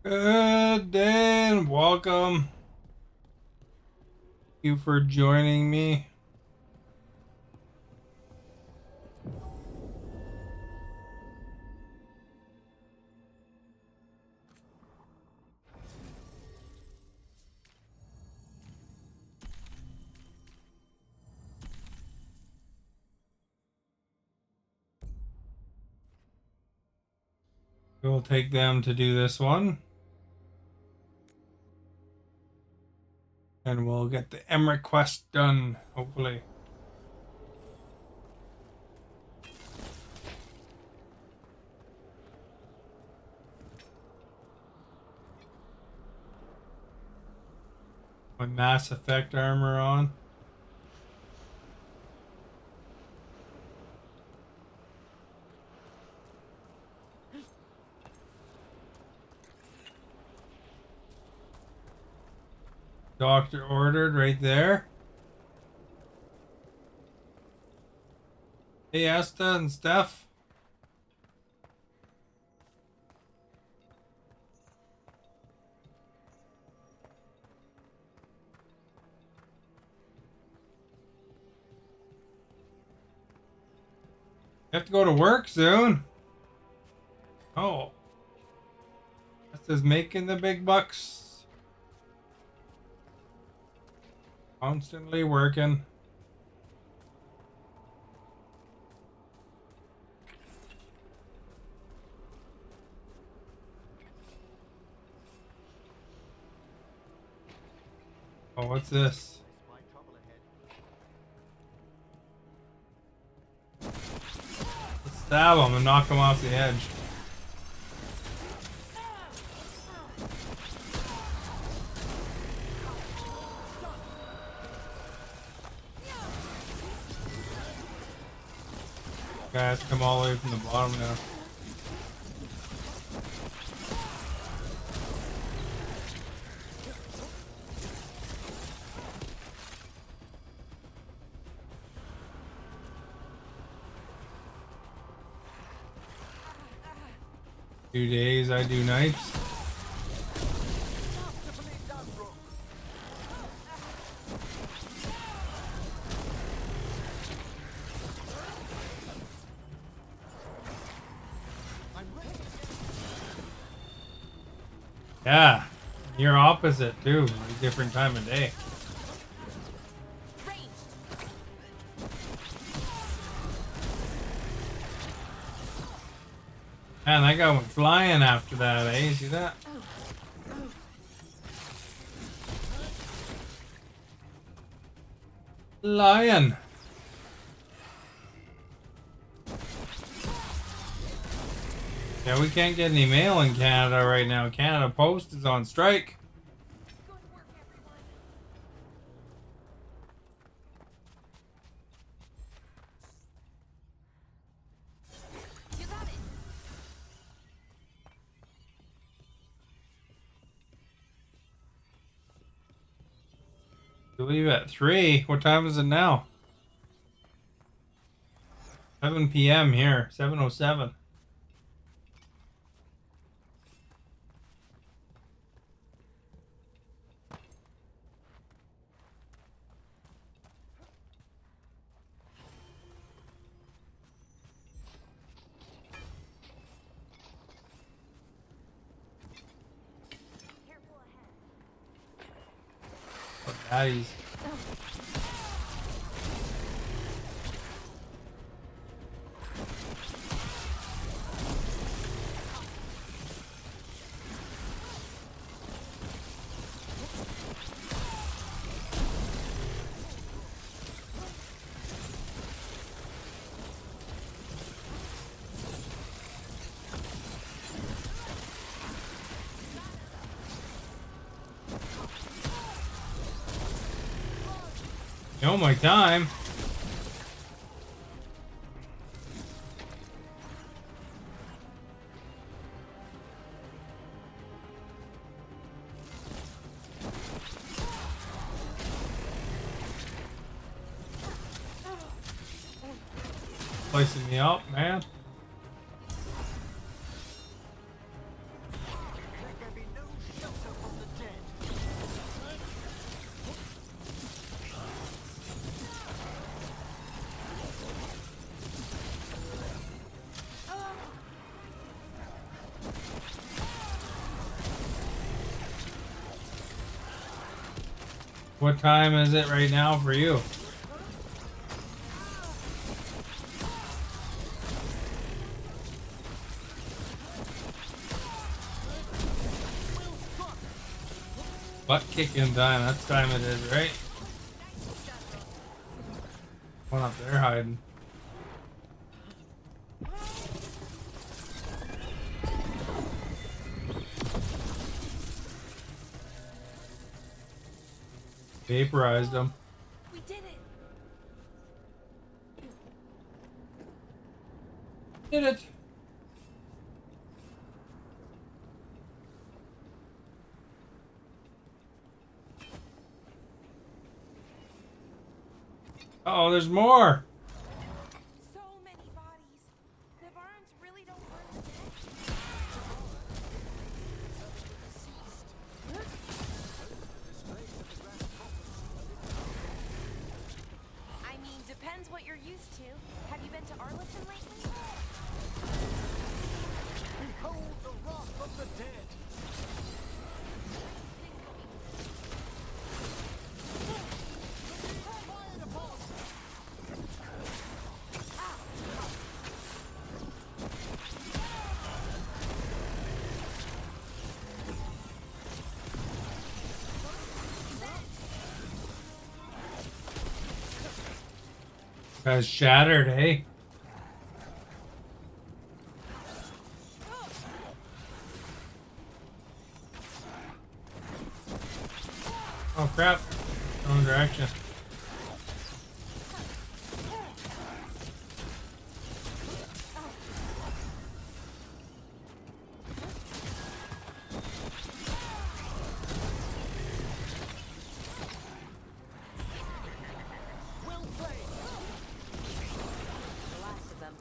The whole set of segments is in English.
Good day and welcome. Thank you for joining me. We'll take them to do this one. And we'll get the Emmerich quest done, hopefully. With Mass Effect armor on. Doctor ordered right there. Hey, Asta and Steph. You have to go to work soon. Oh. Asta's making the big bucks. Constantly working. Oh, what's this? Let's stab him and knock him off the edge. Guys, come all the way from the bottom now. Do days, I do nights. Yeah, you're opposite too. A different time of day. Man, that guy went flying after that, eh? You see that? Lion. Yeah, we can't get any mail in Canada right now. Canada Post is on strike. You leave at 3. What time is it now? 7 p.m. here. 7:07. Daddies. Oh my time. Slicing me up, man. Let there be no What time is it right now for you? Butt kicking time. That's time it is, right? One up there hiding. Vaporized them. We did it. Did it. Oh, there's more. So many bodies. The barns really don't burn I mean, depends what you're used to. Have you been to Arlington lately? Behold the wrath of the dead! Guy's shattered, hey? Oh crap. Wrong direction. Well played! The last of them.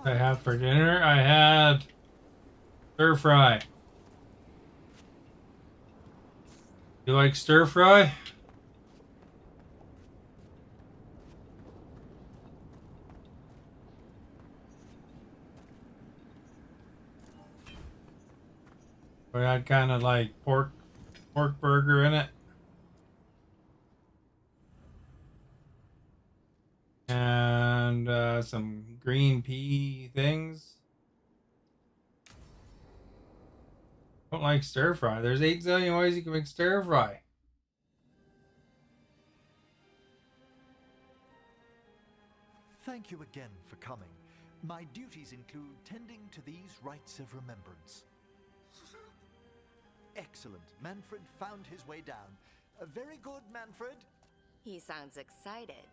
I have for dinner. I had stir fry. You like stir fry? We had kind of like pork burger in it. And some green pea things. Don't like stir fry. There's 8 zillion ways you can make stir fry. Thank you again for coming. My duties include tending to these rites of remembrance. Excellent. Manfred found his way down. Very good, Manfred. He sounds excited.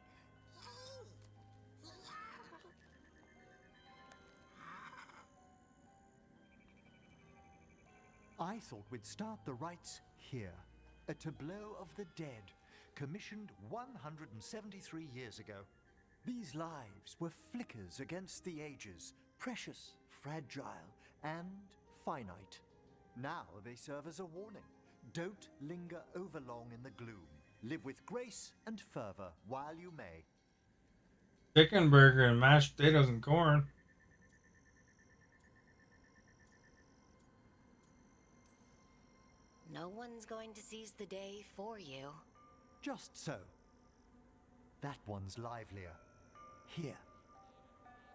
I thought we'd start the rites here. A tableau of the dead, commissioned 173 years ago. These lives were flickers against the ages, precious, fragile, and finite. Now they serve as a warning. Don't linger overlong in the gloom. Live with grace and fervor while you may. Chicken burger and mashed potatoes and corn. No one's going to seize the day for you. Just so. That one's livelier. Here.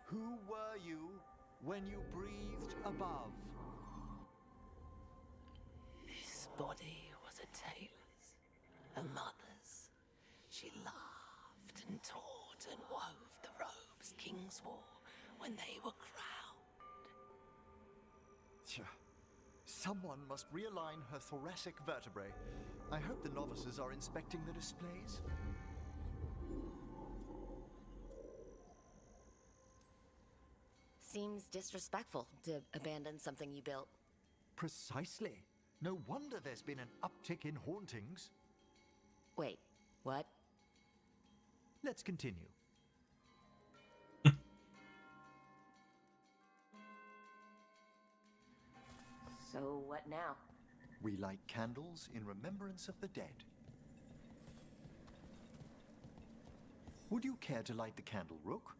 Who were you when you breathed above? This body was a tailor's, a mother's. She laughed and taught and wove the robes kings wore when they were crowned. Tja. Someone must realign her thoracic vertebrae. I hope the novices are inspecting the displays. Seems disrespectful to abandon something you built. Precisely. No wonder there's been an uptick in hauntings. Wait, what? Let's continue. So what now? We light candles in remembrance of the dead. Would you care to light the candle, Rook?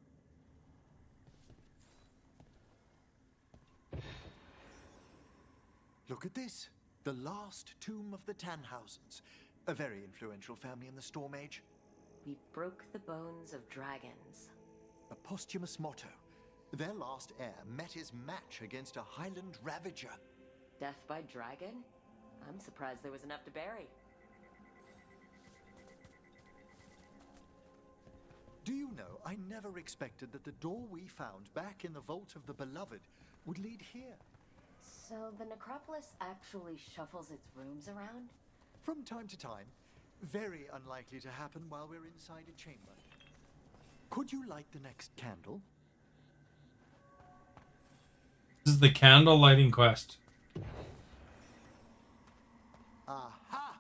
Look at this. the last tomb of the Tannhausens, a very influential family in the Storm Age. We broke the bones of dragons. A posthumous motto. Their last heir met his match against a Highland Ravager. Death by dragon? I'm surprised there was enough to bury. Do you know, I never expected that the door we found back in the Vault of the Beloved would lead here. So the necropolis actually shuffles its rooms around? From time to time. Very unlikely to happen while we're inside a chamber. Could you light the next candle? This is the candle lighting quest. Aha!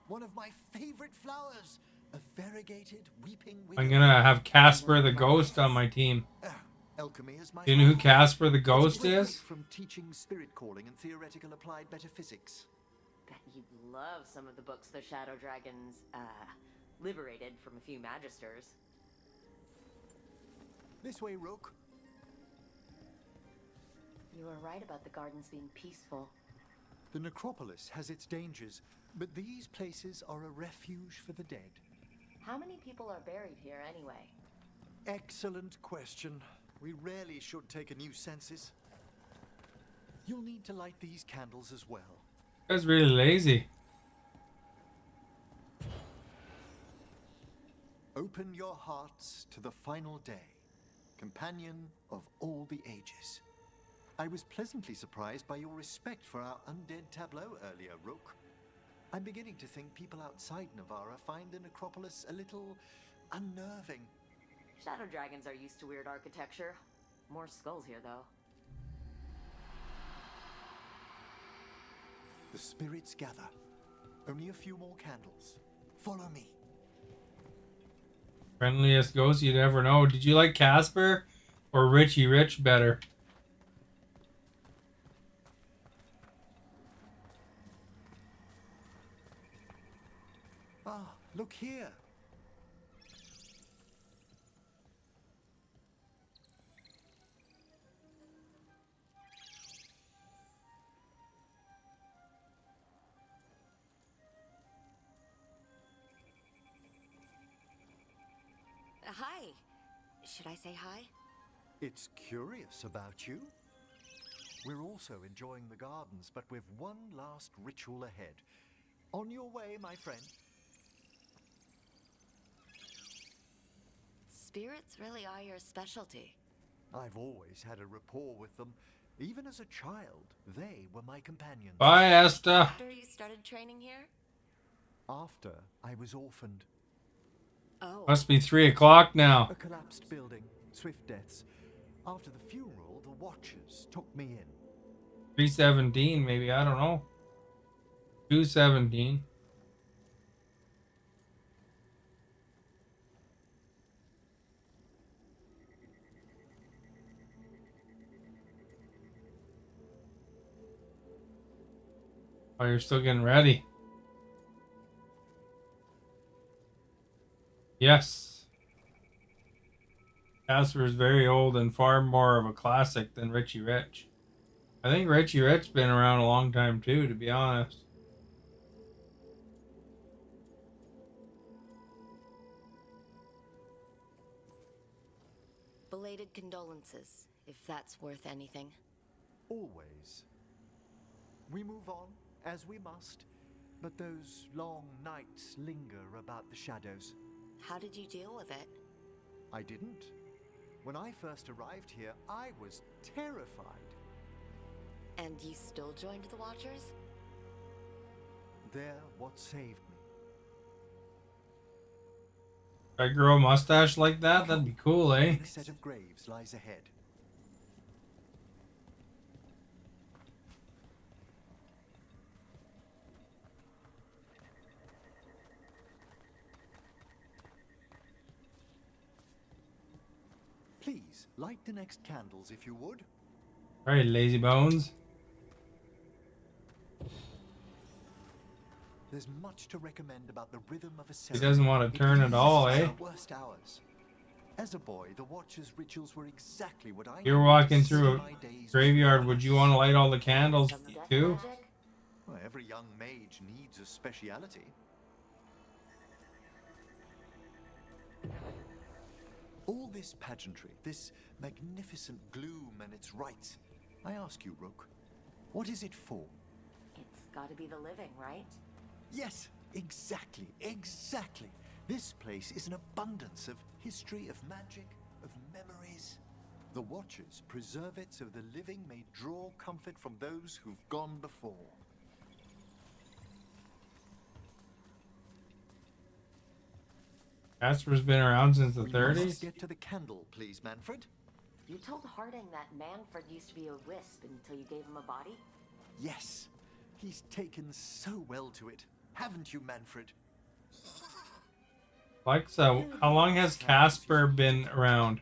One of my favorite flowers. A variegated weeping willow. I'm gonna have Casper the Ghost on my team. Alchemy is my Do you know who hobby. Casper the It's Ghost a great break is? from teaching spirit calling and theoretical applied metaphysics. Bet you'd love some of the books the Shadow Dragons, liberated from a few magisters. This way, Rook. You were right about the gardens being peaceful. The necropolis has its dangers, but these places are a refuge for the dead. How many people are buried here anyway? Excellent question. We rarely should take a new census. You'll need to light these candles as well. That's really lazy. Open your hearts to the final day, companion of all the ages. I was pleasantly surprised by your respect for our undead tableau earlier, Rook. I'm beginning to think people outside Navarra find the necropolis a little unnerving. Shadow Dragons are used to weird architecture. More skulls here, though. The spirits gather. Only a few more candles. Follow me. Friendliest ghost you'd ever know. Did you like Casper or Richie Rich better? Ah, look here. Hi. Should I say hi? It's curious about you. We're also enjoying the gardens, but we've one last ritual ahead. On your way, my friend. Spirits really are your specialty. I've always had a rapport with them. Even as a child, they were my companions. Bye, Asta. After you started training here? After I was orphaned. Oh. Must be 3 o'clock now. A collapsed building, swift deaths. After the funeral, the Watchers took me in. 3:17, maybe. I don't know. 2:17. Oh, you're still getting ready. Yes. Casper is very old and far more of a classic than Richie Rich. I think Richie Rich been around a long time too, to be honest. Belated condolences, if that's worth anything. Always. We move on, as we must, but those long nights linger about the shadows. How did you deal with it? I didn't. When I first arrived here, I was terrified. And you still joined the Watchers? They're what saved me. If I grow a mustache like that, that'd be cool, eh? The set of graves lies ahead. Please, light the next candles if you would. Alright, lazy bones. There's much to recommend about the rhythm of a He ceremony. doesn't want to turn at all, eh? Our worst hours. As a boy, the Watcher's rituals were exactly what I You're needed walking to through seal a my days with graveyard. the Would you lights. want to light all the candles Some death too? magic? Well, every young mage needs a speciality. All this pageantry, this magnificent gloom and its rites. I ask you, Rook, what is it for? It's gotta be the living, right? Yes, exactly, exactly. This place is an abundance of history, of magic, of memories. The Watchers preserve it so the living may draw comfort from those who've gone before. Casper's been around since the We 30s. must get to the candle, please, Manfred. You told Harding that Manfred used to be a wisp until you gave him a body? Yes, he's taken so well to it. Haven't you, Manfred? Like so, how long has Casper been around?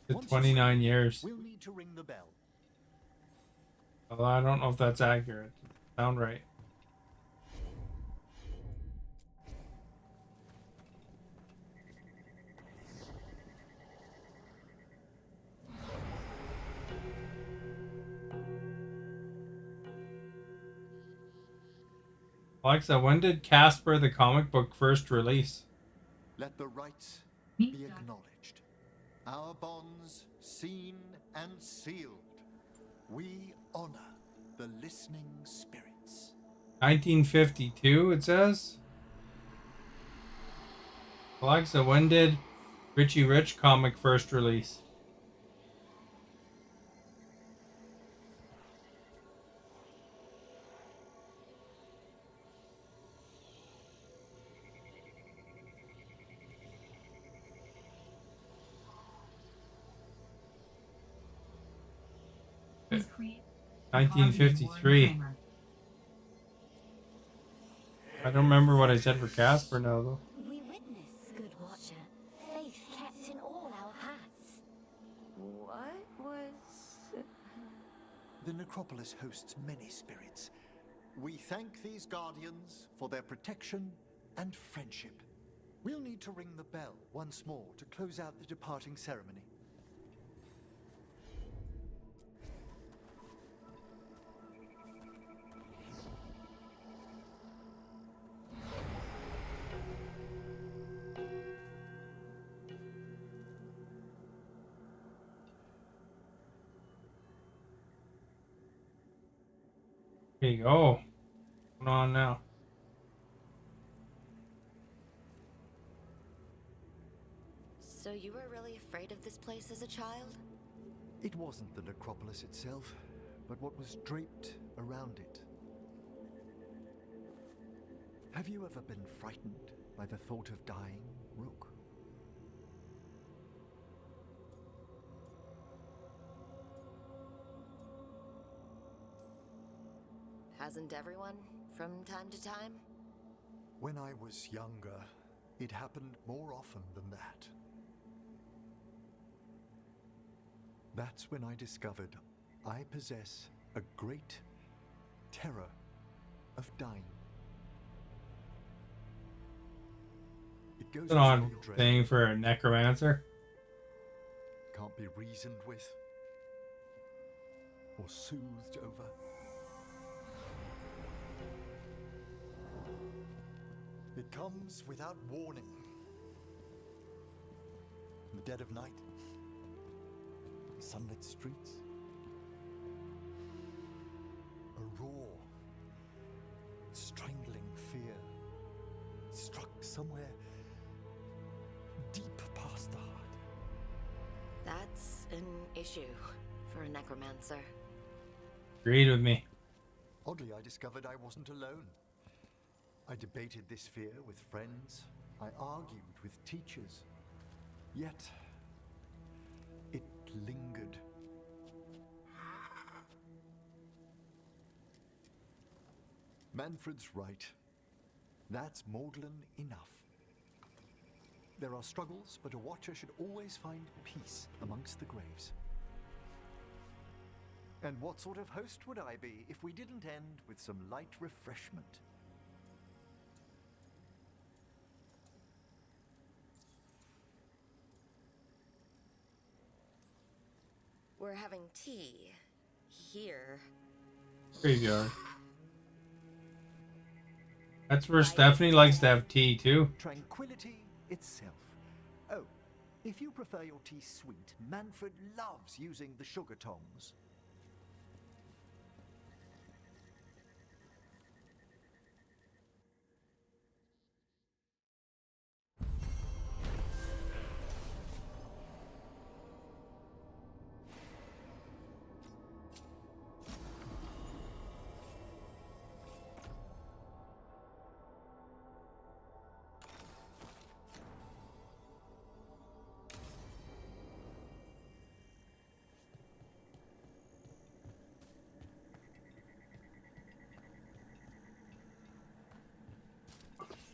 Once it's 29 ready, years. We'll need to ring the bell. Although I don't know if that's accurate. Sound right. Alexa, when did Casper the comic book first release? Let the rites be acknowledged. Our bonds seen and sealed. We honor the listening spirits. 1952, it says. Alexa, when did Richie Rich comic first release? Please create 1953. I don't remember what I said for Casper now, though. We witness, good Watcher, faith kept in all our hearts. What was... The necropolis hosts many spirits. We thank these guardians for their protection and friendship. We'll need to ring the bell once more to close out the departing ceremony. Here you go. What's going on now? So you were really afraid of this place as a child? It wasn't the necropolis itself, but what was draped around it. Have you ever been frightened by the thought of dying, Rook? Hasn't everyone, from time to time? When I was younger, it happened more often than that. That's when I discovered I possess a great terror of dying. It goes It's an odd with dread. thing for a necromancer. Can't be reasoned with or soothed over. It comes without warning. In the dead of night, the sunlit streets, a roar, strangling fear, struck somewhere deep past the heart. That's an issue for a necromancer. Agreed with me. Oddly, I discovered I wasn't alone. I debated this fear with friends. I argued with teachers. Yet, it lingered. Manfred's right. That's maudlin enough. There are struggles, but a watcher should always find peace amongst the graves. And what sort of host would I be if we didn't end with some light refreshment? We're having tea. Here. Graveyard. That's where Stephanie likes to have tea too. Tranquility itself. Oh, if you prefer your tea sweet, Manfred loves using the sugar tongs.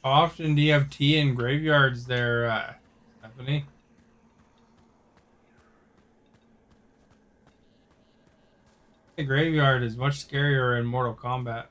How often do you have tea in graveyards there, Stephanie? The graveyard is much scarier in Mortal Kombat.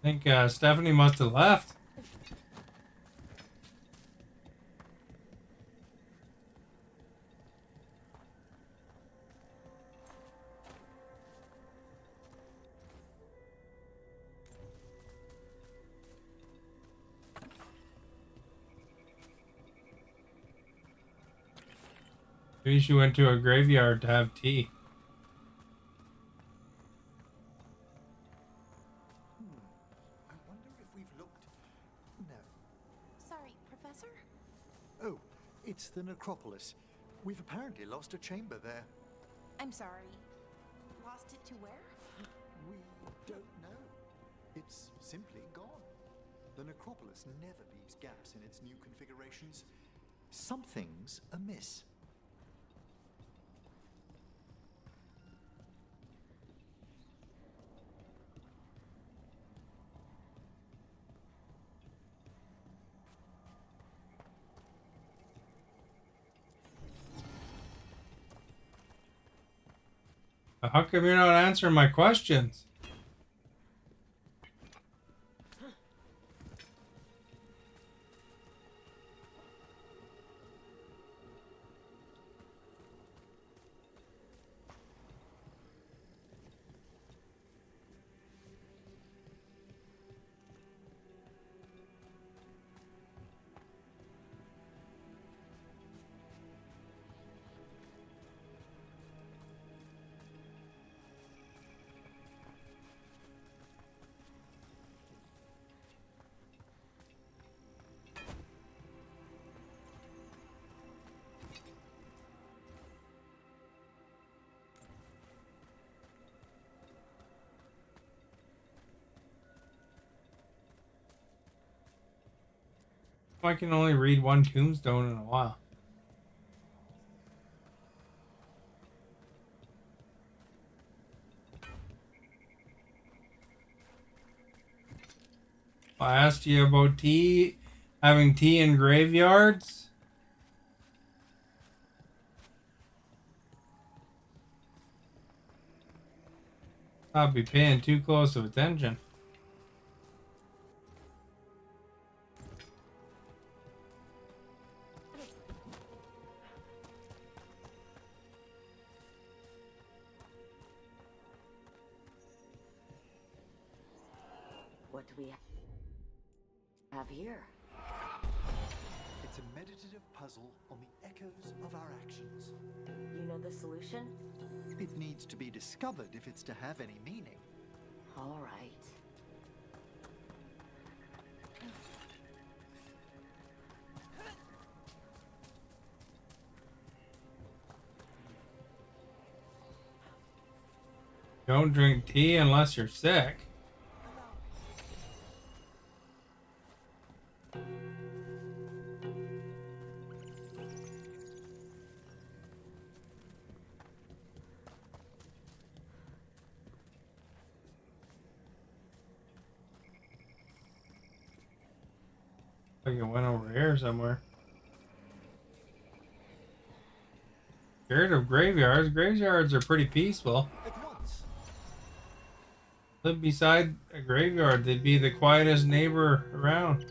I think Stephanie must have left. Maybe she went to a graveyard to have tea. I wonder if we've looked. No. Sorry, Professor? Oh, it's the necropolis. We've apparently lost a chamber there. I'm sorry. Lost it to where? We don't know. It's simply gone. The necropolis never leaves gaps in its new configurations. Something's amiss. How come you're not answering my questions? I can only read one tombstone in a while. I asked you about tea, having tea in graveyards. I'll be paying too close of attention. What do we have here? It's a meditative puzzle on the echoes of our actions. You know the solution? It needs to be discovered if it's to have any meaning. All right. Don't drink tea unless you're sick. Like it went over here somewhere. Scared of graveyards? Graveyards are pretty peaceful. At once. Live beside a graveyard, they'd be the quietest neighbor around.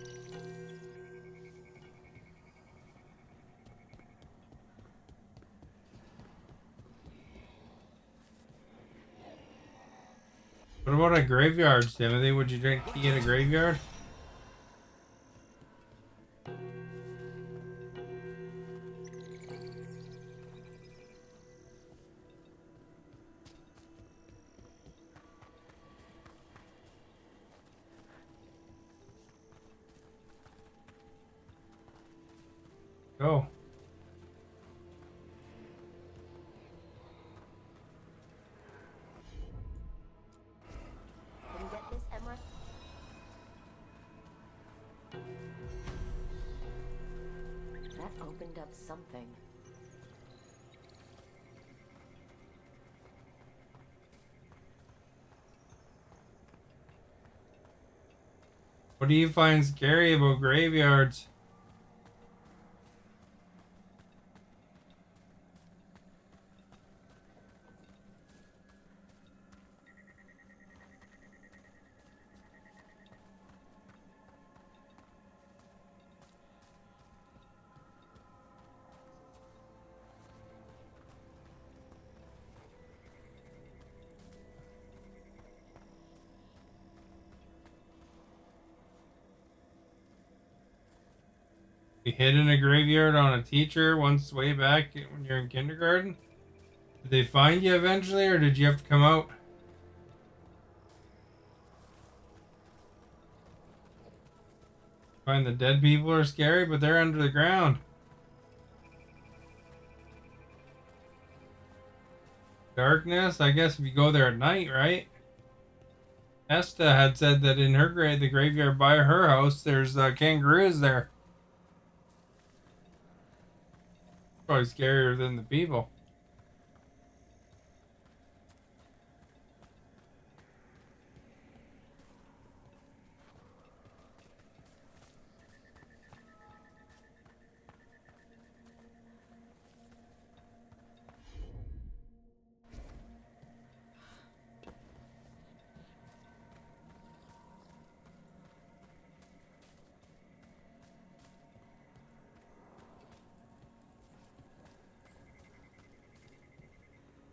What about at graveyards, Timothy? Would you drink tea at a graveyard? Go. Can you get this, Emma? That opened up something. What do you find scary about graveyards? You hid in a graveyard on a teacher once way back when you're in kindergarten? Did they find you eventually, or did you have to come out? Find the dead people are scary, but they're under the ground. Darkness? I guess if you go there at night, right? Esta had said that in her the graveyard by her house, there's kangaroos there. Probably scarier than the people.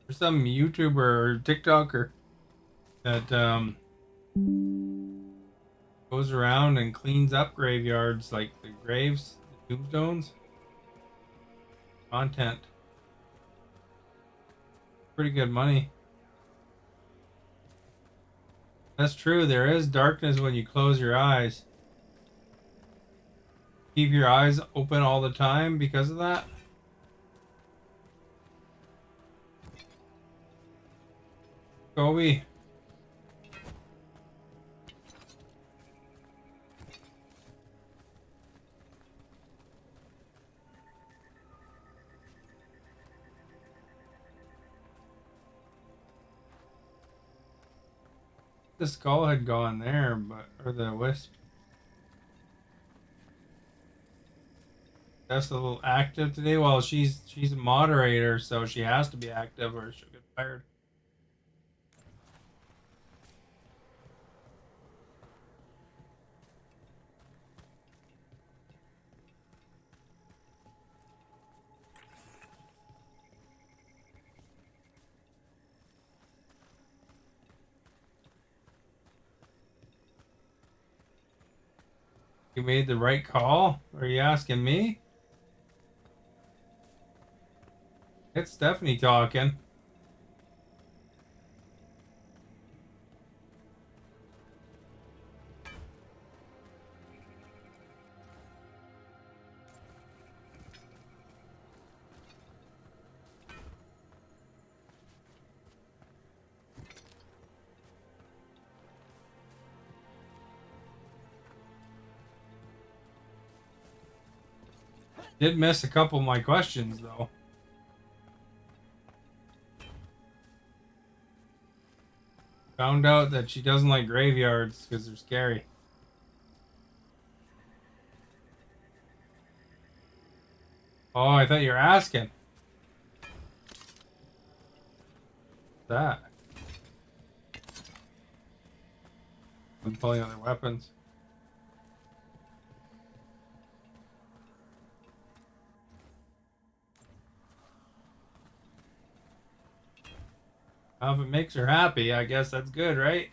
There's some YouTuber or TikToker that goes around and cleans up graveyards, like the graves, the tombstones. Content. Pretty good money. That's true. There is darkness when you close your eyes. Keep your eyes open all the time because of that. Kobe. The skull had gone there, but or the wisp. That's a little active today. Well, she's a moderator, so she has to be active or she'll get fired. You made the right call? Are you asking me? It's Stephanie talking. Did miss a couple of my questions though. Found out that she doesn't like graveyards because they're scary. Oh, I thought you were asking. That. I'm pulling out their weapons. Well, if it makes her happy, I guess that's good, right?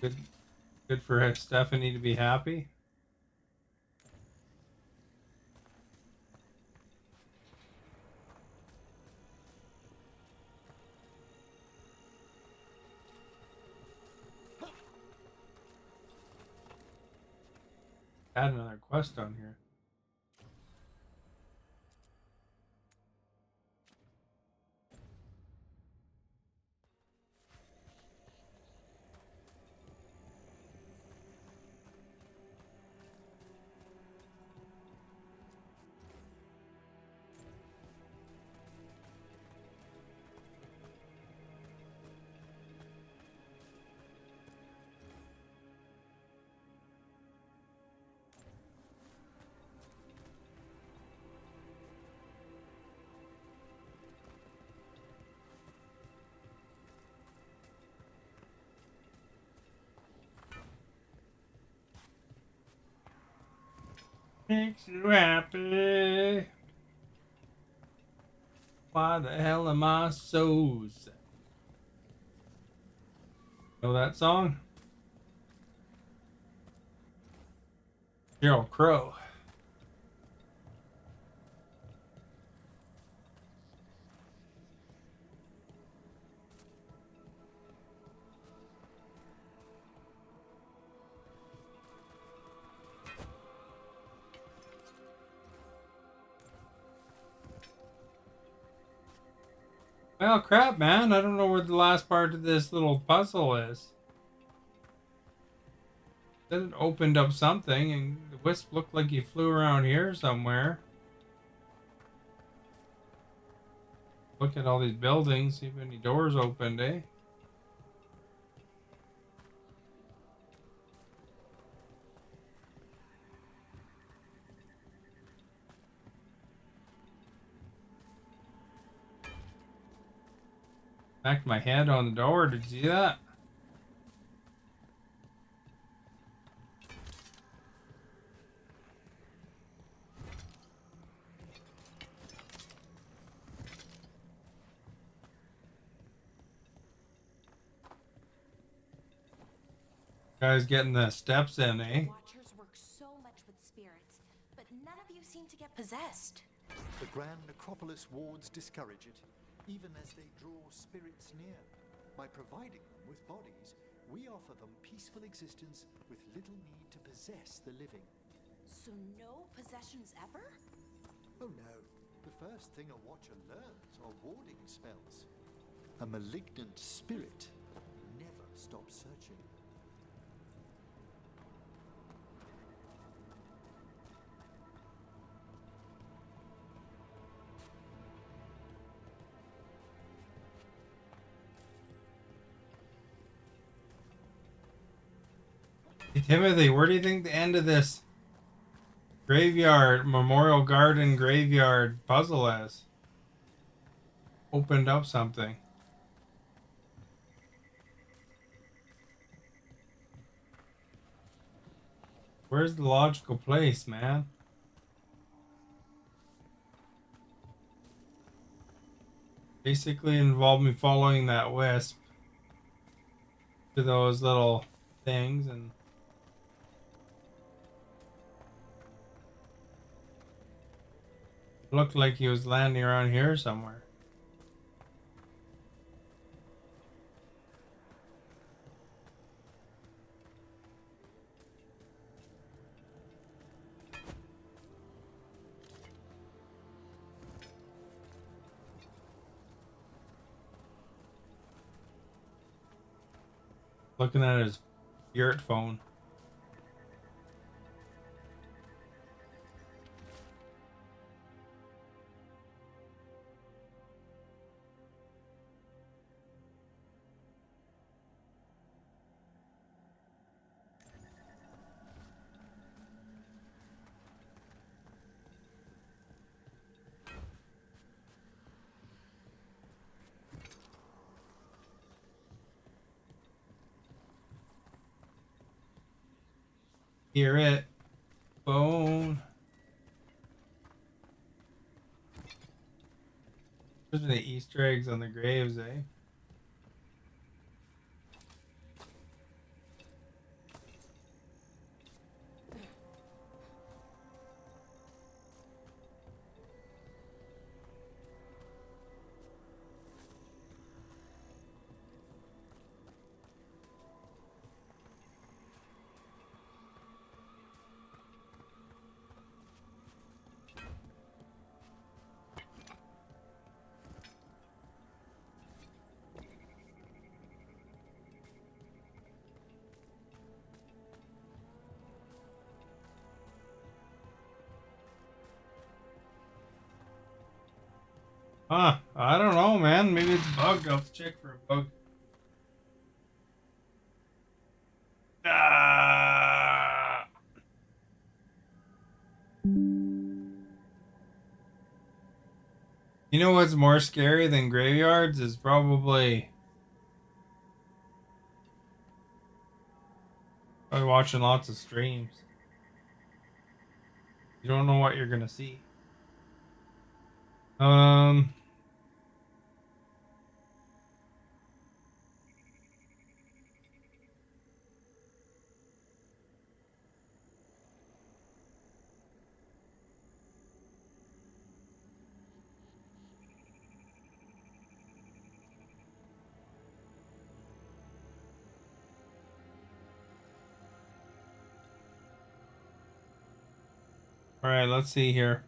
Good for Stephanie to be happy. Add another quest on here. Makes you happy. Why the hell am I so sad? Know that song? Sheryl Crow. Well, crap, man. I don't know where the last part of this little puzzle is. Then it opened up something, and the wisp looked like he flew around here somewhere. Look at all these buildings, see if any doors opened, eh? Smacked my head on the door, did you see that? Guys getting the steps in, eh? Watchers work so much with spirits, but none of you seem to get possessed. The Grand Necropolis wards discourage it, even as they draw spirits near. By providing them with bodies, we offer them peaceful existence with little need to possess the living. So no possessions ever? Oh no, the first thing a Watcher learns are warding spells. A malignant spirit never stops searching. Hey, Timothy, where do you think the end of this graveyard, Memorial Garden graveyard puzzle is? Opened up something. Where's the logical place, man? Basically involved me following that wisp to those little things and Looked like he was landing around here somewhere. Looking at his spirit phone. Hear it. Phone. Those are the Easter eggs on the graves, eh? Huh. I don't know, man. Maybe it's bugged. I'll have to check for a bug. Ah! You know what's more scary than graveyards is probably watching lots of streams. You don't know what you're gonna see. Um. All right. Let's see here.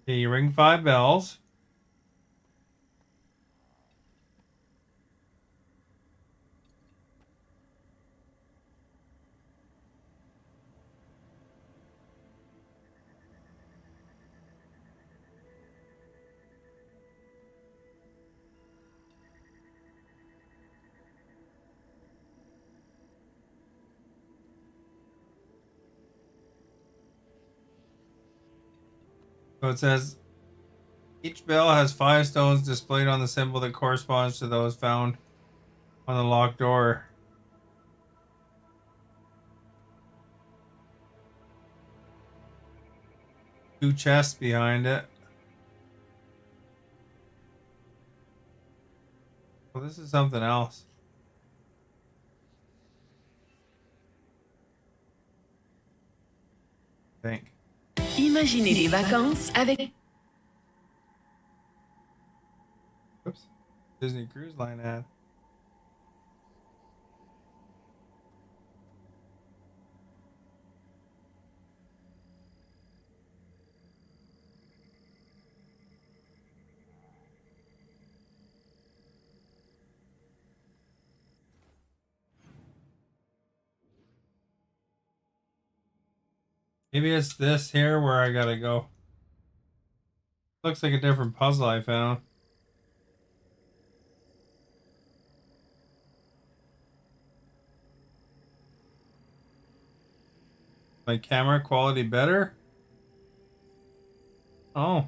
Okay, you ring 5 bells. So it says each bell has 5 stones displayed on the symbol that corresponds to those found on the locked door. 2 chests behind it. Well, this is something else. I think. Imaginez des vacances avec... Oops. Disney Cruise Line ad. Maybe it's this here where I gotta go. Looks like a different puzzle I found. My camera quality better? Oh.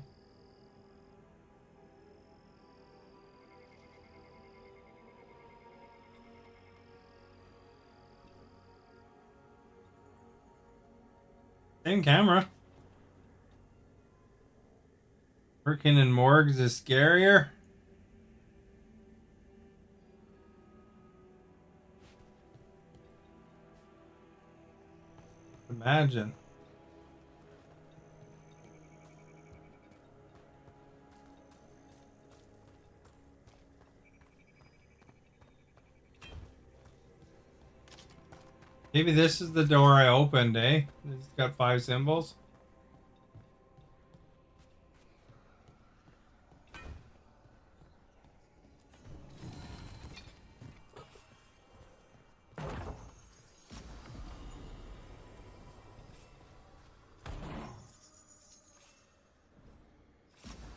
Same camera. Working in morgues is scarier. Imagine. Maybe this is the door I opened, eh? It's got 5 symbols.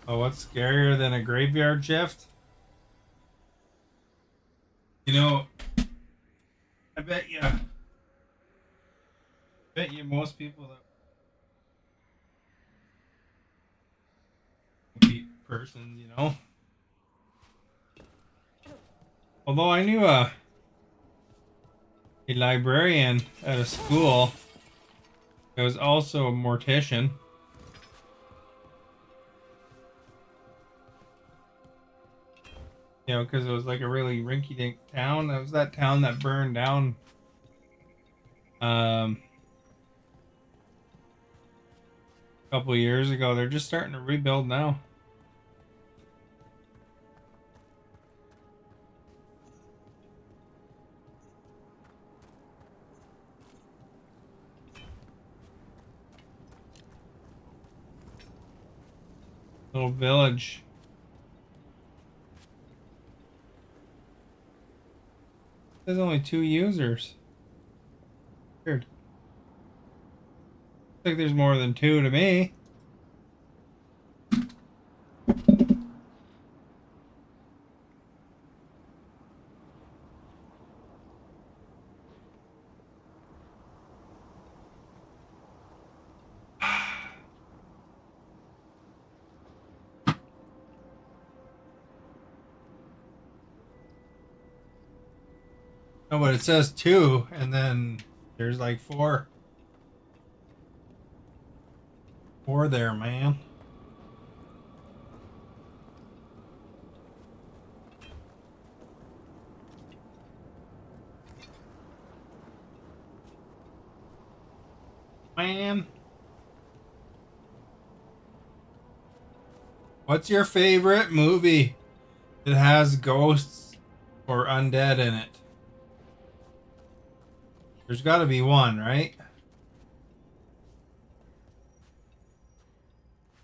Oh, what's scarier than a graveyard shift? You know, I bet you most people that be persons, you know. Although I knew a librarian at a school that was also a mortician. You know, because it was like a really rinky-dink town. That was that town that burned down. A couple of years ago. They're just starting to rebuild now. Little village. There's only 2 users. Weird. Looks like there's more than 2 to me. No, but it says 2, and then there's like 4. 4 there, man. Man. What's your favorite movie that has ghosts or undead in it? There's got to be one, right?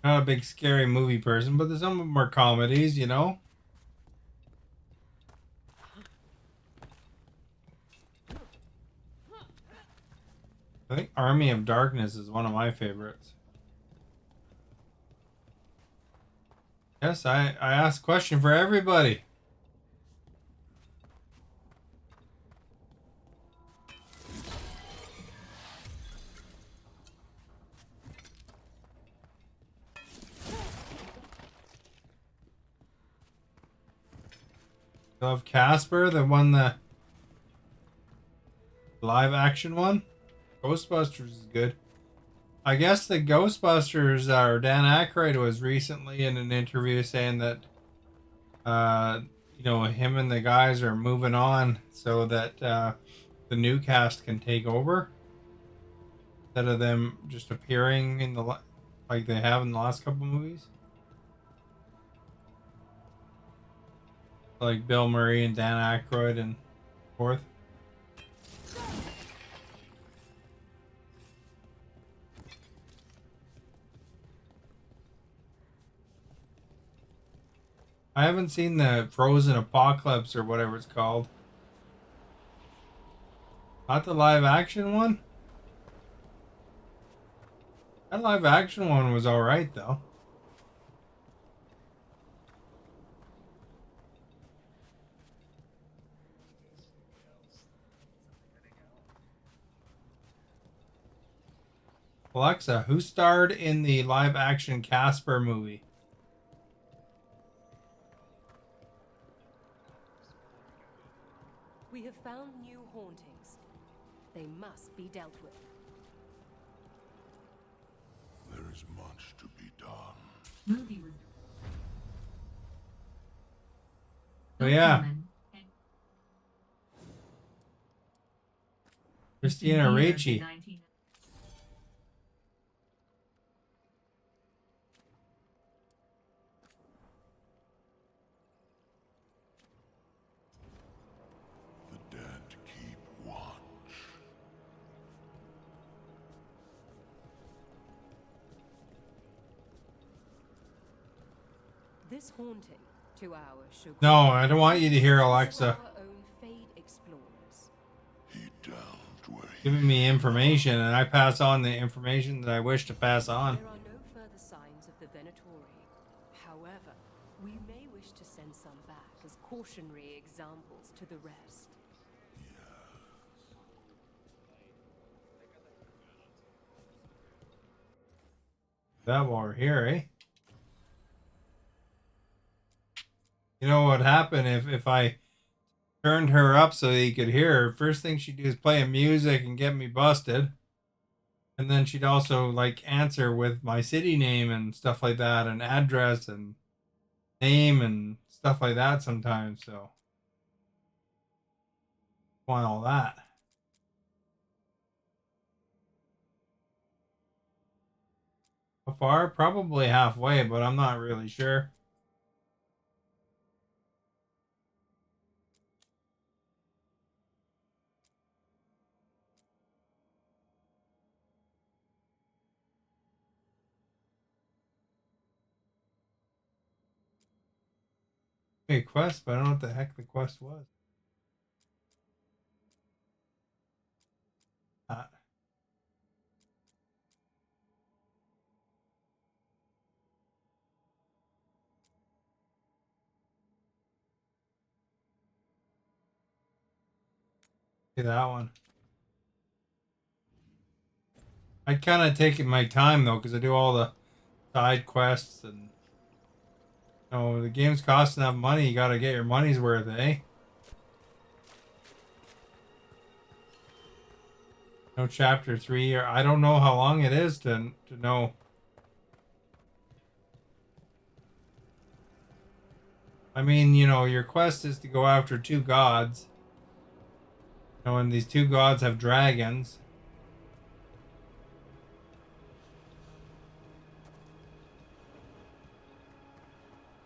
Not a big scary movie person, but some of them are comedies, you know? I think Army of Darkness is one of my favorites. Yes, I asked a question for everybody. Love Casper, the one the live action one. Ghostbusters is good. I guess the Ghostbusters Dan Aykroyd was recently in an interview saying that you know, him and the guys are moving on so that the new cast can take over instead of them just appearing in like they have in the last couple movies. Like Bill Murray and Dan Aykroyd and forth. I haven't seen the Frozen Apocalypse or whatever it's called. Not the live action one? That live action one was alright though. Alexa, who starred in the live-action Casper movie? We have found new hauntings. They must be dealt with. There is much to be done. Movie with Oh yeah, Christina Ricci. The dead keep watch. This haunting, to our chagrin, No, I don't want you to hear Alexa our own Fade explorers. He delved where he giving me information, and I pass on the information that I wish to pass on. There are no further signs of the Venatori. However, we may wish to send some back as cautionary examples to the rest. That while we're here, eh? You know what happened if I turned her up so that you could hear her? First thing she'd do is play music and get me busted. And then she'd also like answer with my city name and stuff like that, and address and name and stuff like that sometimes. So want all that. How far? Probably halfway, but I'm not really sure. A quest, but I don't know what the heck the quest was. See that one. I kind of take my time though, because I do all the side quests, and you know the game's cost enough money. You got to get your money's worth, eh? No chapter 3, or I don't know how long it is to know. I mean, you know, your quest is to go after 2 gods. You know, and these 2 gods have dragons.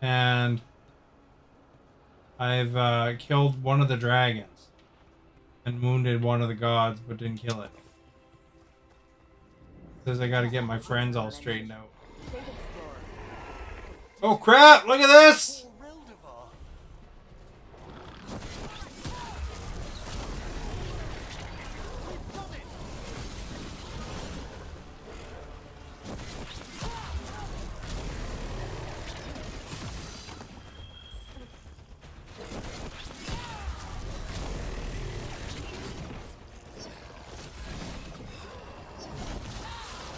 And I've killed one of the dragons and wounded one of the gods, but didn't kill it. Says I gotta get my friends all straightened out. Oh crap! Look at this!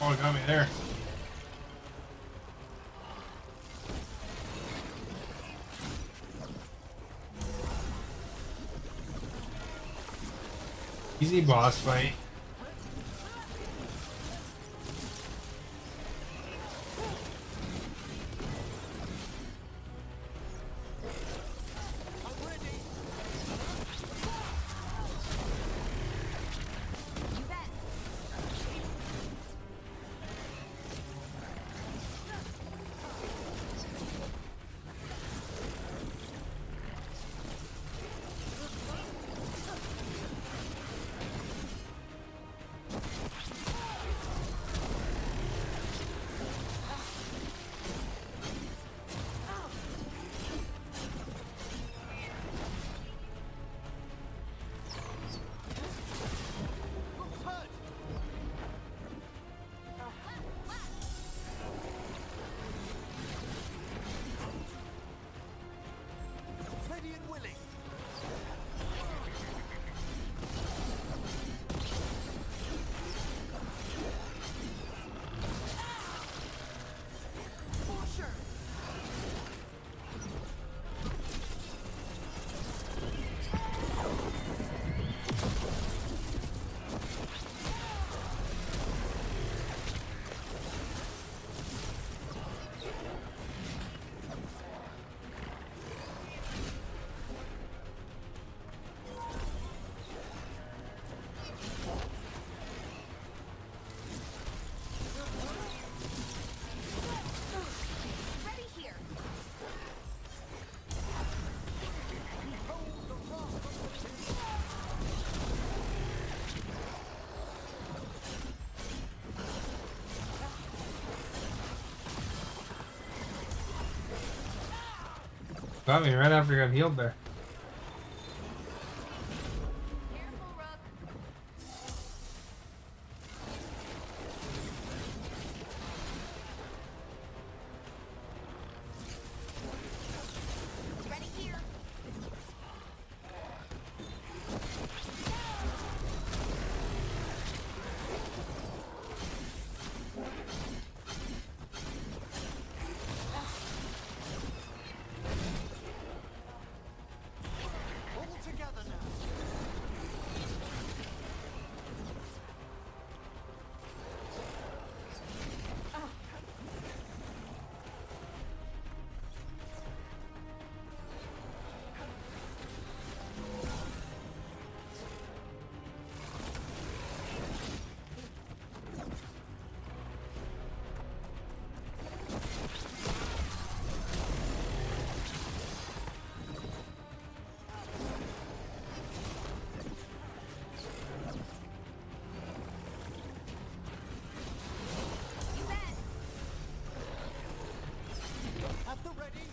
Oh, it got me there. Easy boss fight. Got me right after I got healed there. Careful, Rook. Ready here. All together now. You bet. At the ready.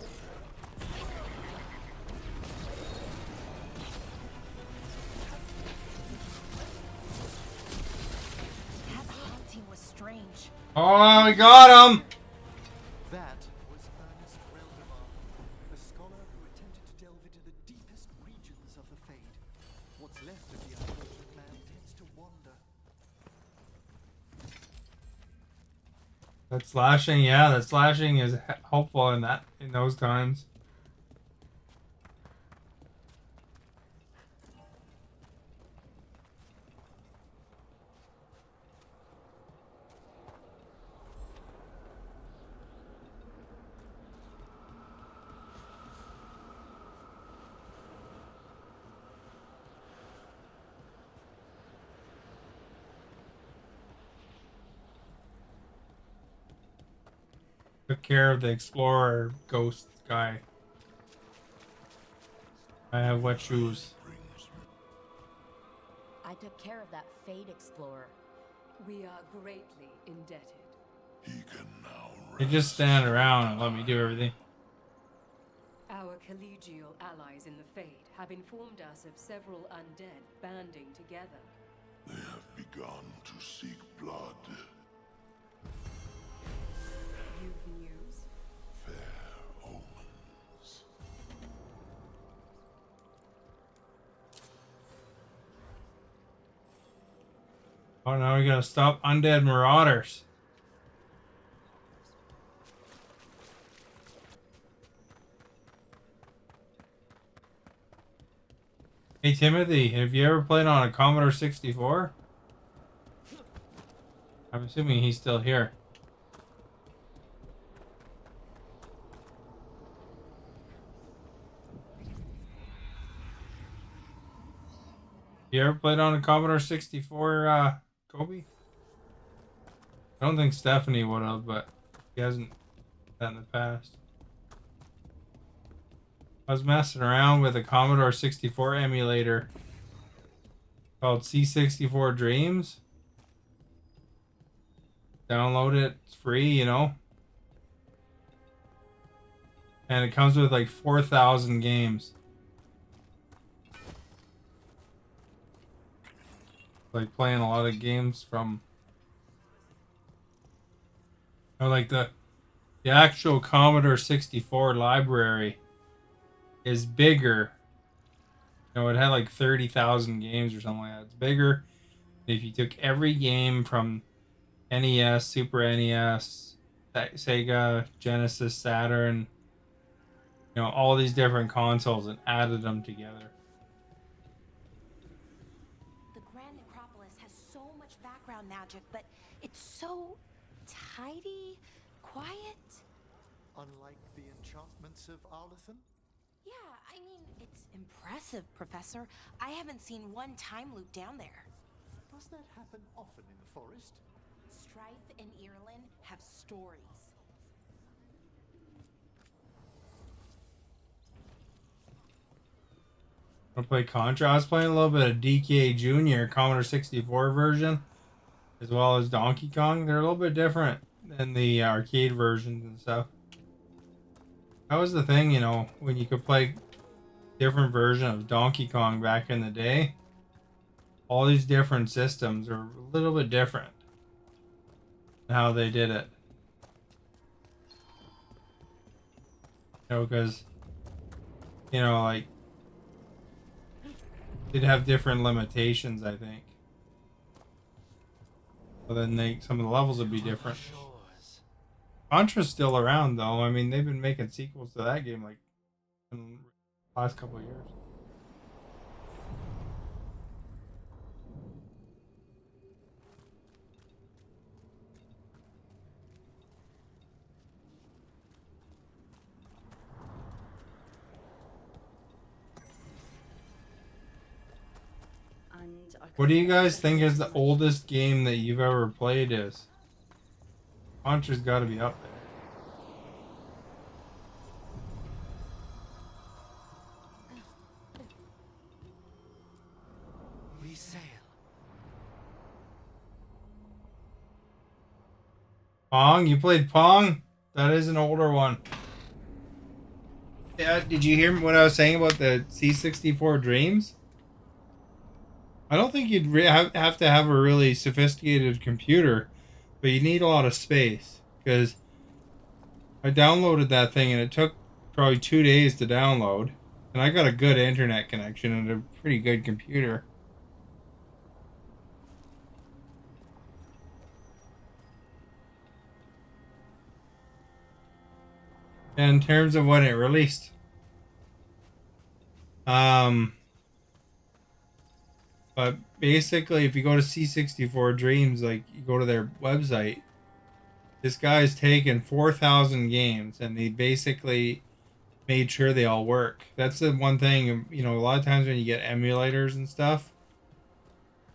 That haunting was strange. Oh, we got him! That was Ernest Veilguard, a scholar who attempted to delve into the deepest regions of the Fade. What's left of the unfortunate man tends to wander. That slashing, yeah, that slashing is helpful in those times. Took care of the explorer ghost guy. I have wet shoes. I took care of that Fade Explorer. We are greatly indebted. He can now They rest. just stand around and let me do everything. Our collegial allies in the Fade have informed us of several undead banding together. They have begun to seek blood. You've news? Fair omens. Oh, now we gotta stop undead marauders. Hey Timothy, have you ever played on a Commodore 64? I'm assuming he's still here. You ever played on a Commodore 64, Kobe? I don't think Stephanie would have, but he hasn't that in the past. I was messing around with a Commodore 64 emulator called C64 Dreams. Download it, it's free, you know. And it comes with like 4,000 games. Like playing a lot of games from, or like the actual Commodore 64 library is bigger. You know, it had like 30,000 games or something like that. It's bigger if you took every game from NES, Super NES, Sega, Genesis, Saturn, you know, all these different consoles and added them together. The Grand Necropolis has so much background magic, but it's so tidy, quiet. Unlike the enchantments of Arlathan? Yeah, I mean, it's impressive, Professor. I haven't seen one time loop down there. Does that happen often in the forest? Strife and Ireland have stories. I play Contra. I was playing a little bit of DK Jr. Commodore 64 version, as well as Donkey Kong. They're a little bit different than the arcade versions and stuff. That was the thing, you know, when you could play different version of Donkey Kong back in the day. All these different systems are a little bit different in how they did it. You know, because, you know, like, they'd have different limitations, I think. But then some of the levels would be different. Contra's still around, though. I mean, they've been making sequels to that game, like, in the last couple of years. What do you guys think is the oldest game that you've ever played is? Contra's got to be up there. We sail. Pong? You played Pong? That is an older one. Yeah, did you hear what I was saying about the C64 Dreams? I don't think you'd have to have a really sophisticated computer, but you need a lot of space, because I downloaded that thing and it took probably 2 days to download, and I got a good internet connection and a pretty good computer. In terms of when it released, but basically, if you go to C64 Dreams, like, you go to their website, this guy's taken 4,000 games and they basically made sure they all work. That's the one thing, you know, a lot of times when you get emulators and stuff,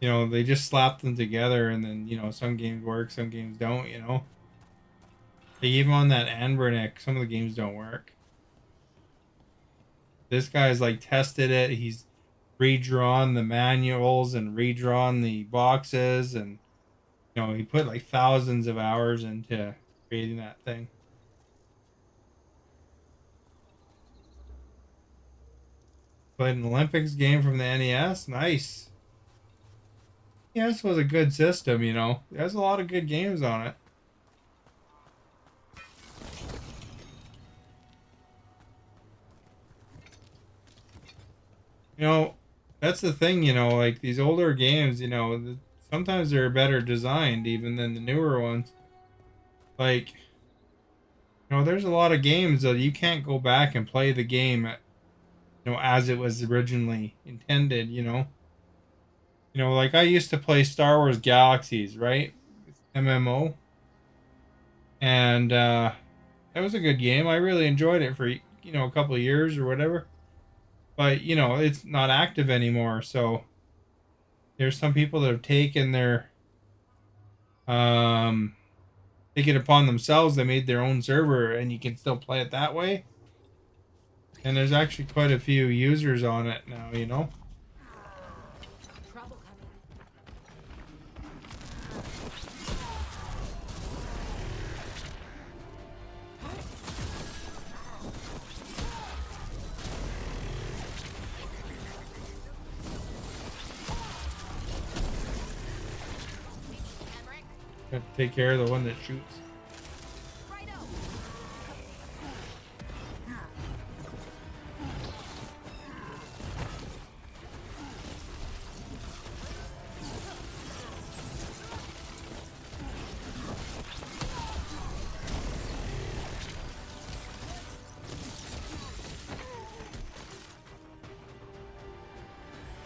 you know, they just slap them together and then, you know, some games work, some games don't, you know. Like, even on that Anbernic, some of the games don't work. This guy's like tested it. He's redrawn the manuals and redrawn the boxes, and, you know, he put like thousands of hours into creating that thing. Played an Olympics game from the NES. Nice. Yeah, this was a good system, you know. There's a lot of good games on it. You know, that's the thing, you know, like, these older games, you know, sometimes they're better designed even than the newer ones. Like, you know, there's a lot of games that you can't go back and play the game, you know, as it was originally intended, you know. You know, like, I used to play Star Wars Galaxies, right? MMO. And that was a good game. I really enjoyed it for, you know, a couple of years or whatever. But, you know, it's not active anymore, so there's some people that have taken their take it upon themselves. They made their own server and you can still play it that way. And there's actually quite a few users on it now, you know. Trouble coming. Have to take care of the one that shoots.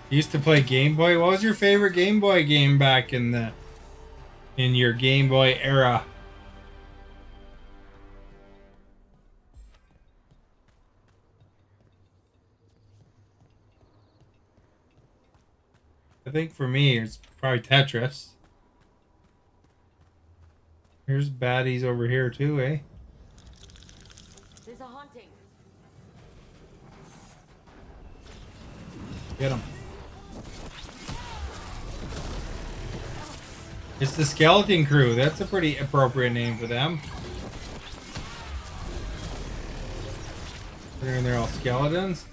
You used to play Game Boy. What was your favorite Game Boy game back in your Game Boy era? I think for me, it's probably Tetris. Here's baddies over here too, eh? There's a haunting. Get him. It's the Skeleton Crew. That's a pretty appropriate name for them. They're all skeletons.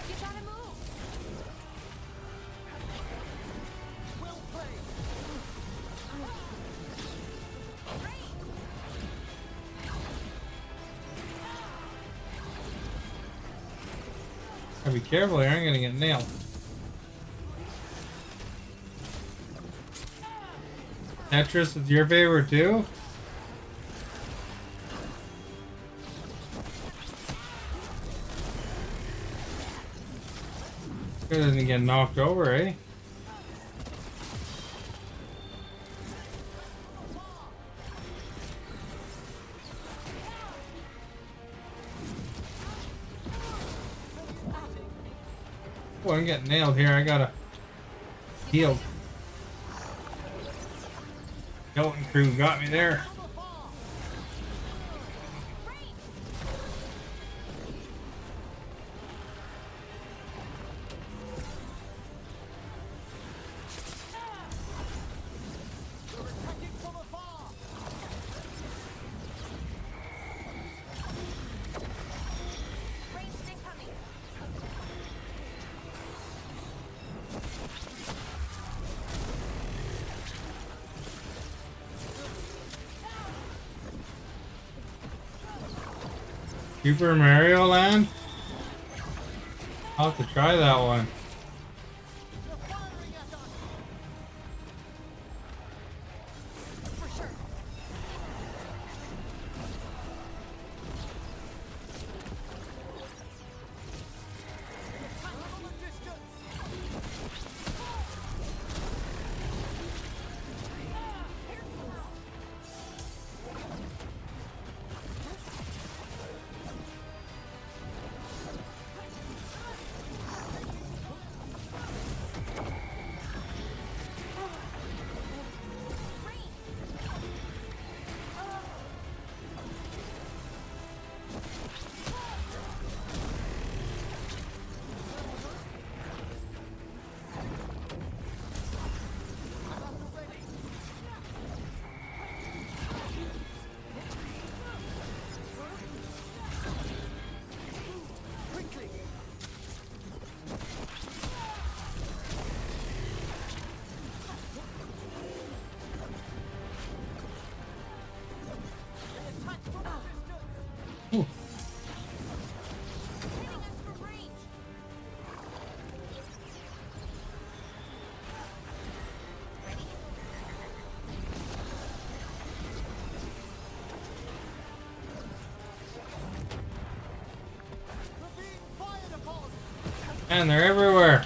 You gotta move. Gotta be careful here, I'm gonna get nailed. Tetris is your favorite too? Good doesn't get knocked over, eh? Oh, I'm getting nailed here. I gotta heal. Skeleton crew got me there. Super Mario Land? I'll have to try that one. Man, they're everywhere.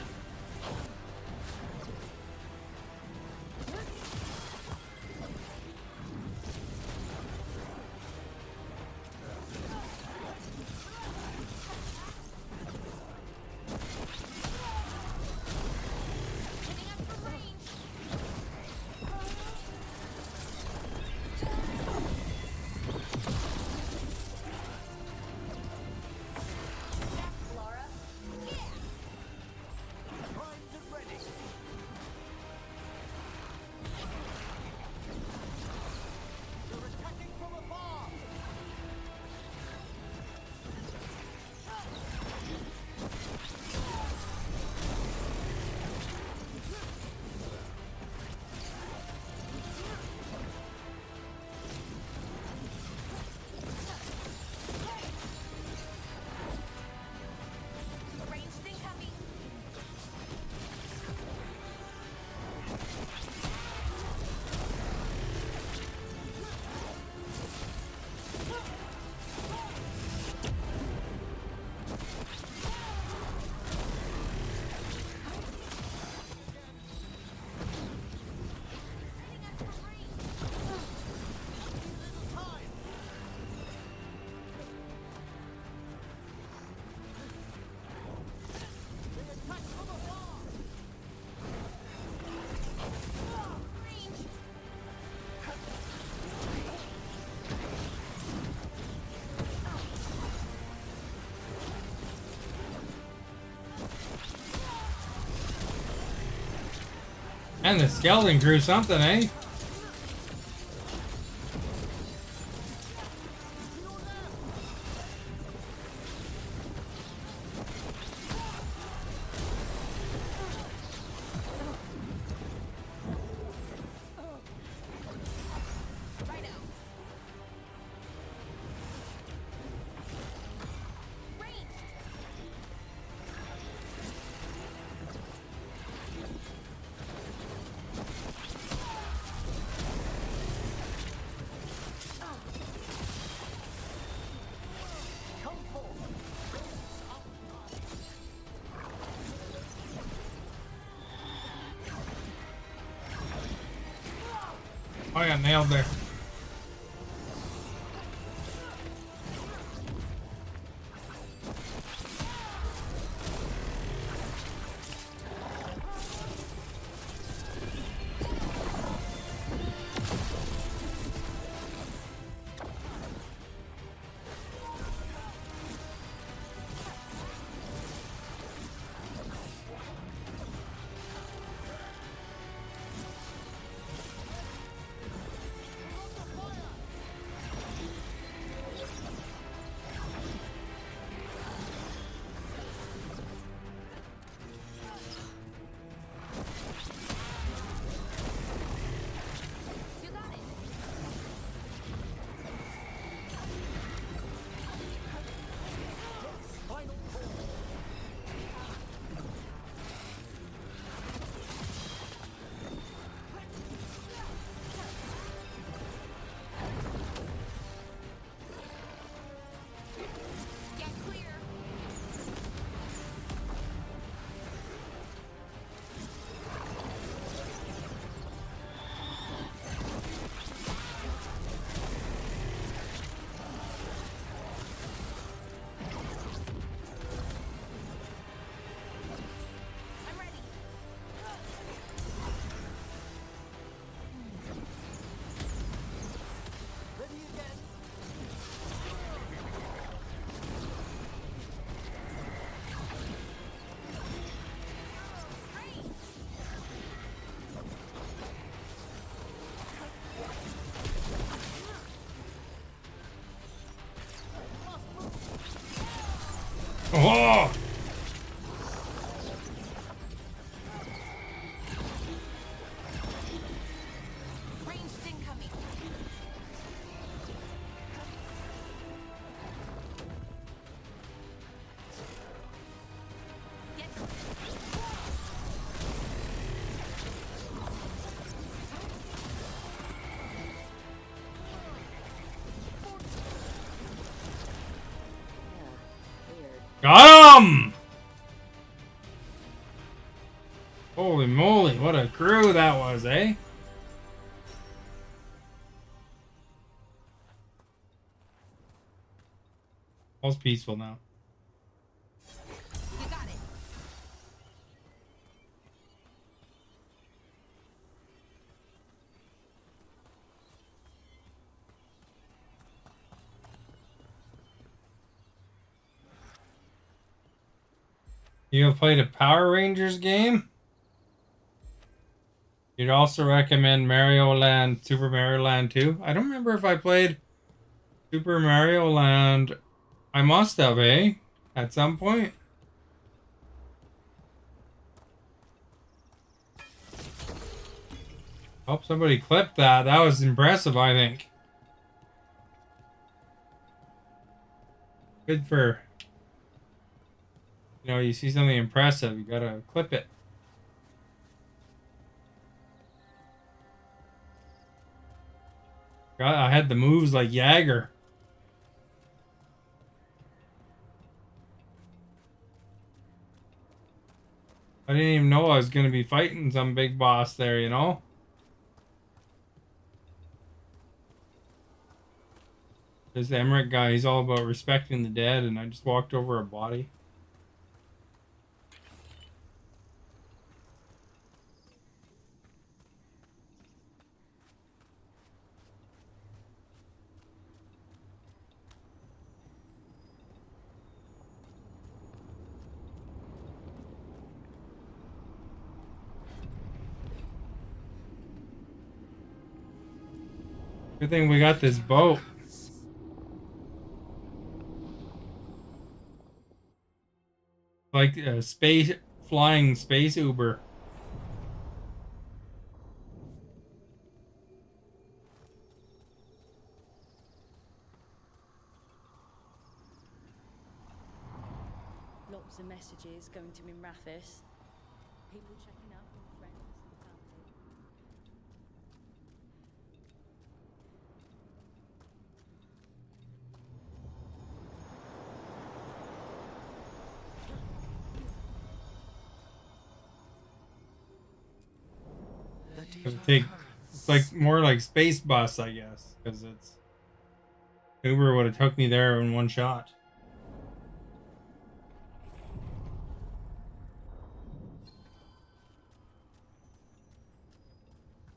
And the skeleton grew something, eh? Oh, I got nailed there. Oh! Ranged incoming. Get Got him! Holy moly, what a crew that was, eh? All's peaceful now. you got it. You have played a Power Rangers game? You'd also recommend Mario Land, Super Mario Land 2? I don't remember if I played Super Mario Land. I must have, eh? At some point. Hope somebody clipped that. That was impressive, I think. Good for... You know, you see something impressive, you gotta clip it. God, I had the moves like Jagger. I didn't even know I was gonna be fighting some big boss there, you know? This Emmerich guy, he's all about respecting the dead, and I just walked over a body. Good thing we got this boat. Like a flying space Uber. Lots of messages going to Minrathis. People checking up on friends and family. It's like more like space bus, I guess, because it's Uber would have took me there in one shot.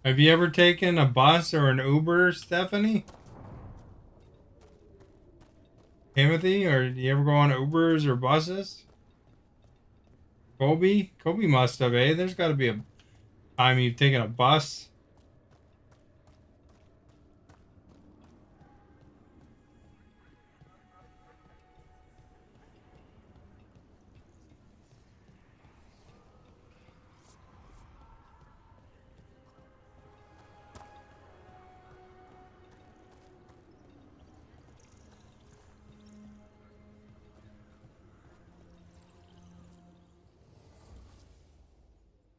Have you ever taken a bus or an Uber, Stephanie? Timothy, or do you ever go on Ubers or buses? Kobe must have, eh? There's got to be a time you've taken a bus.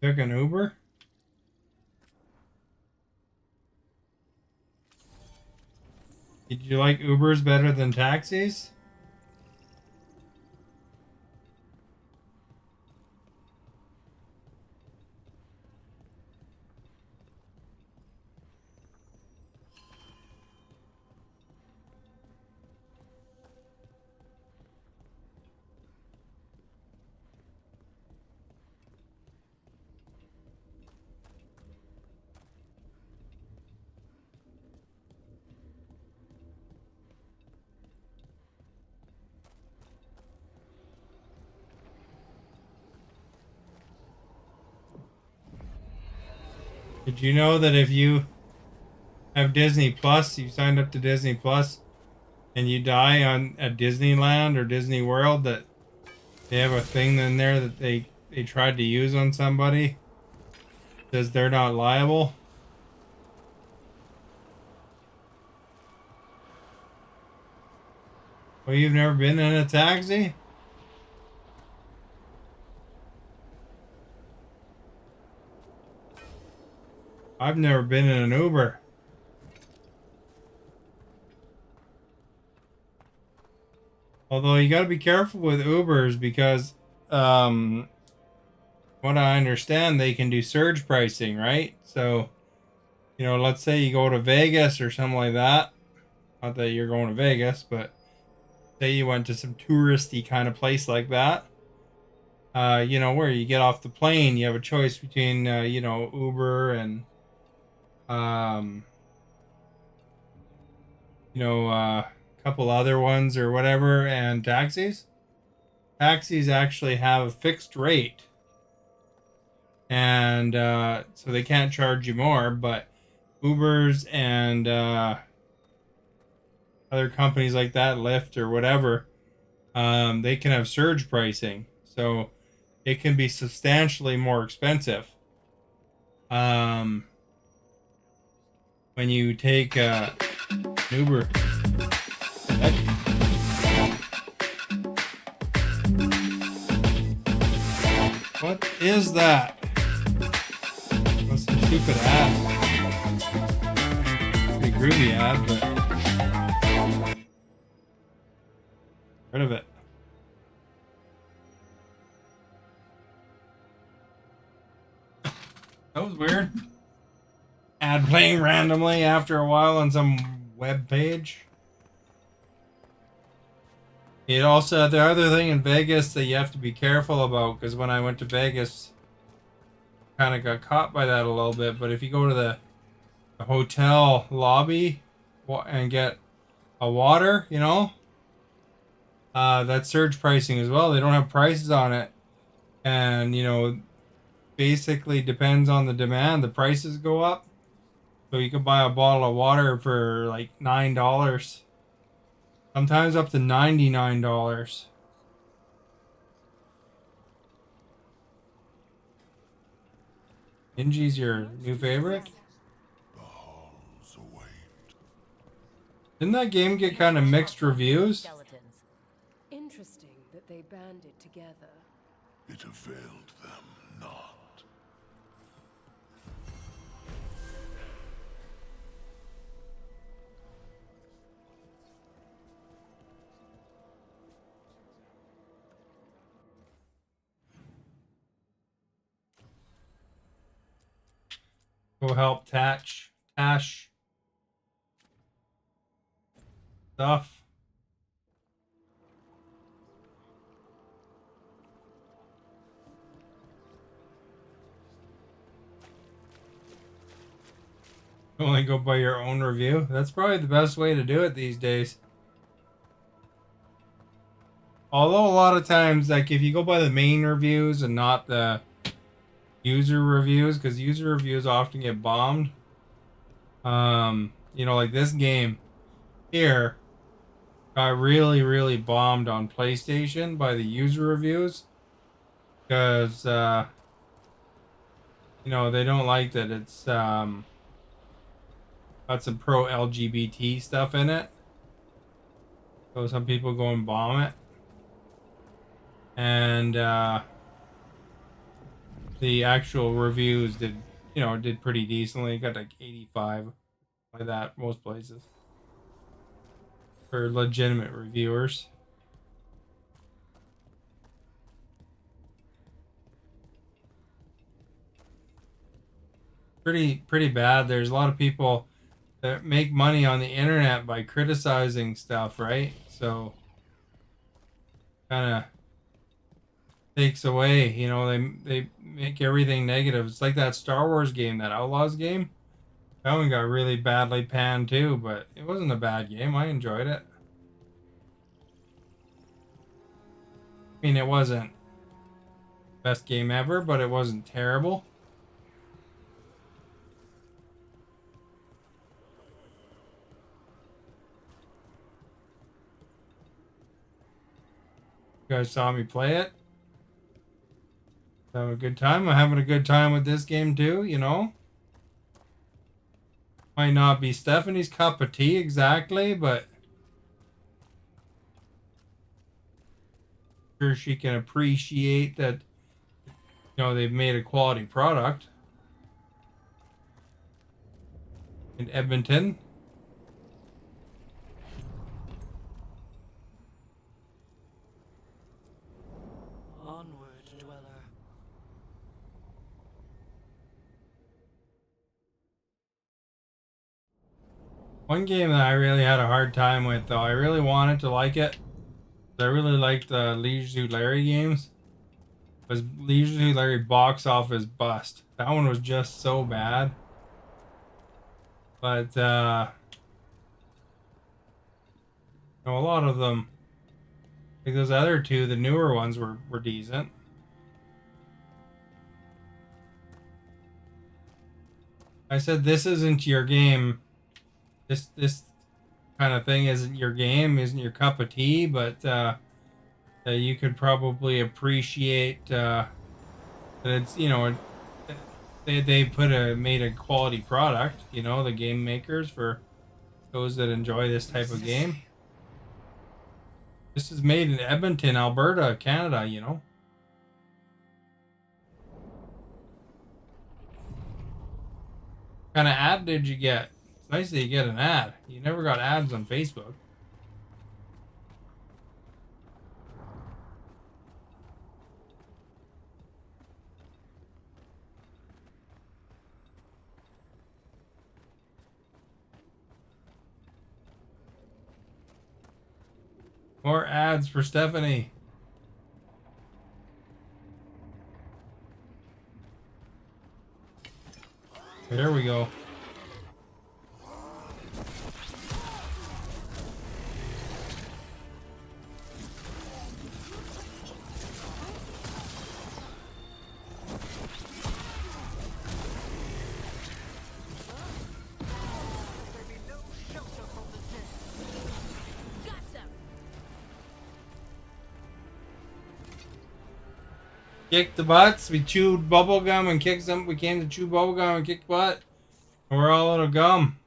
Took an Uber? Did you like Ubers better than taxis? Did you know that if you have Disney Plus, you signed up to Disney Plus, and you die on at Disneyland or Disney World, that they have a thing in there that they tried to use on somebody, says they're not liable? Well, you've never been in a taxi? I've never been in an Uber. Although you got to be careful with Ubers because, what I understand, they can do surge pricing, right? So, you know, let's say you go to Vegas or something like that. Not that you're going to Vegas, but say you went to some touristy kind of place like that. You know, where you get off the plane, you have a choice between, you know, Uber and, um, you know, a couple other ones or whatever, and taxis. Taxis actually have a fixed rate, and so they can't charge you more. But Ubers and other companies like that, Lyft or whatever, they can have surge pricing, so it can be substantially more expensive. When you take an Uber. What is that? That's some stupid ad. Pretty groovy ad, but rid of it. That was weird. Ad playing randomly after a while on some web page. It also, the other thing in Vegas that you have to be careful about, because when I went to Vegas, kind of got caught by that a little bit. But if you go to the hotel lobby and get a water, you know, that's surge pricing as well. They don't have prices on it, and you know, basically depends on the demand. The prices go up. So you could buy a bottle of water for like $9. Sometimes up to $99. Inji's your new favorite? The halls await. Didn't that game get kind of mixed reviews? Interesting that they banded together. It availed them not. Go help Tash stuff. Only go by your own review. That's probably the best way to do it these days. Although a lot of times, like if you go by the main reviews and not the user reviews, because user reviews often get bombed. You know, like this game here got really, really bombed on PlayStation by the user reviews because you know, they don't like that it's got some pro LGBT stuff in it. So some people go and bomb it. And the actual reviews did, you know, did pretty decently. Got like 85 like that most places for legitimate reviewers. Pretty bad. There's a lot of people that make money on the internet by criticizing stuff, right? So kind of takes away, you know, they make everything negative. It's like that Star Wars game, that Outlaws game. That one got really badly panned too, but it wasn't a bad game. I enjoyed it. I mean, it wasn't best game ever, but it wasn't terrible. You guys saw me play it. Having a good time. I'm having a good time with this game too, you know. Might not be Stephanie's cup of tea exactly, but I'm sure she can appreciate that, you know, they've made a quality product in Edmonton. Onward, dweller. One game that I really had a hard time with, though, I really wanted to like it. I really liked the Leisure Suit Larry games. Was Leisure Suit Larry box office bust. That one was just so bad. But you know, a lot of them, like those other two, the newer ones were decent. I said this isn't your game. This kind of thing isn't your game, isn't your cup of tea, but you could probably appreciate that it's, you know, they made a quality product, you know, the game makers, for those that enjoy this type of game. This is made in Edmonton, Alberta, Canada, you know. What kind of ad did you get? It's nice that you get an ad. You never got ads on Facebook. More ads for Stephanie. There we go. Kick the butts. We chewed bubble gum and kicked some. We came to chew bubble gum and kick butt. And we're all out of gum.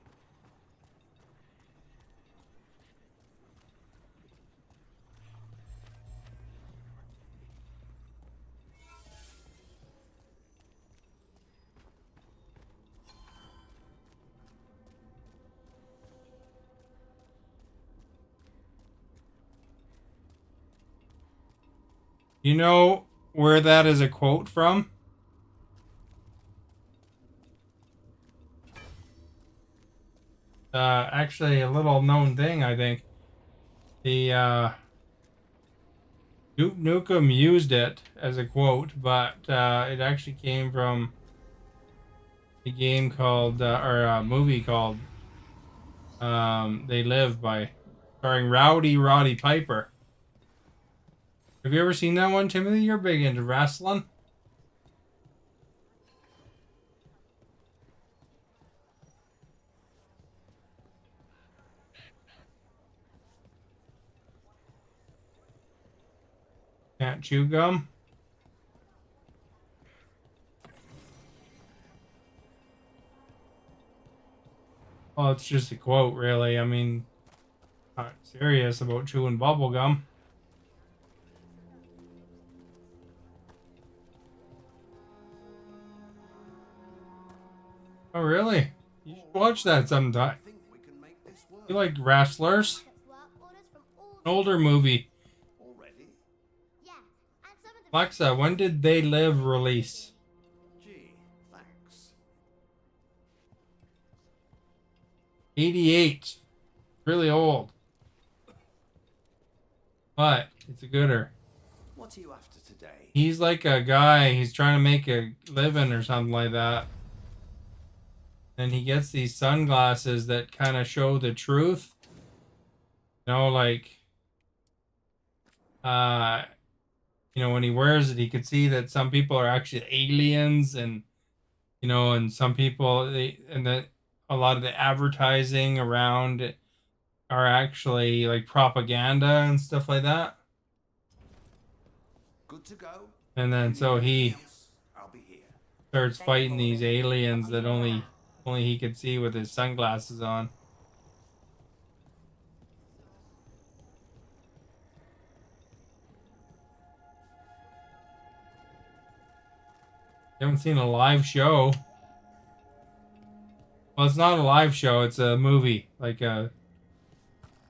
You know where that is a quote from? Actually, a little known thing, I think. The Duke Nukem used it as a quote, but it actually came from a game called, or a movie called They Live by, starring Rowdy Roddy Piper. Have you ever seen that one, Timothy? You're big into wrestling. Can't chew gum? Well, it's just a quote, really. I mean, not serious about chewing bubble gum. Oh, really? You should watch that sometime. You like wrestlers? An older movie. Alexa, when did They Live release? Gee, thanks. 88. Really old. But it's a gooder. What are you after today? He's like a guy, he's trying to make a living or something like that. And he gets these sunglasses that kind of show the truth. You know, like, when he wears it, he could see that some people are actually aliens, and and some people that a lot of the advertising around it are actually like propaganda and stuff like that. Good to go. And then so he I'll be here. starts fighting these aliens that only he could see with his sunglasses on. You haven't seen a live show? Well, it's not a live show, it's a movie. I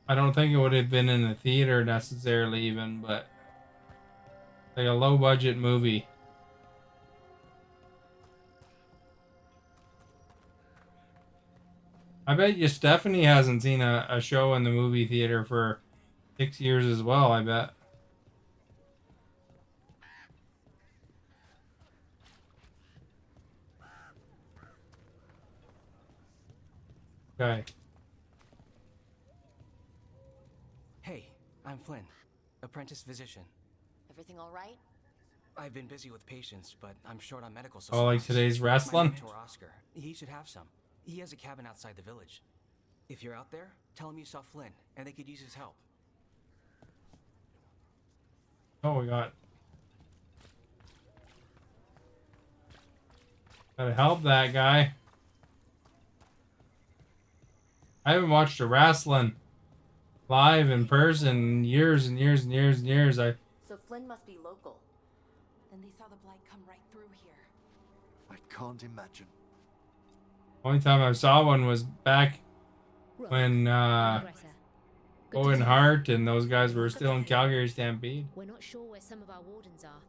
don't think it would have been in a theater necessarily even, but like a low budget movie. I bet you Stephanie hasn't seen a show in the movie theater for 6 years as well, I bet. Okay. Hey, I'm Flynn, apprentice physician. Everything all right? I've been busy with patients, but I'm short on medical supplies. Oh, like today's My wrestling? mentor, Oscar, he should have some. He has a cabin outside the village. If you're out there, tell him you saw Flynn, and they could use his help. Oh, we gotta help that guy. I haven't watched a wrestling live in person in years and years and years and years. So Flynn must be local. Then they saw the blight come right through here. I can't imagine. Only time I saw one was back when Owen Hart and those guys were still in Calgary Stampede. We're not sure where some of our wardens are.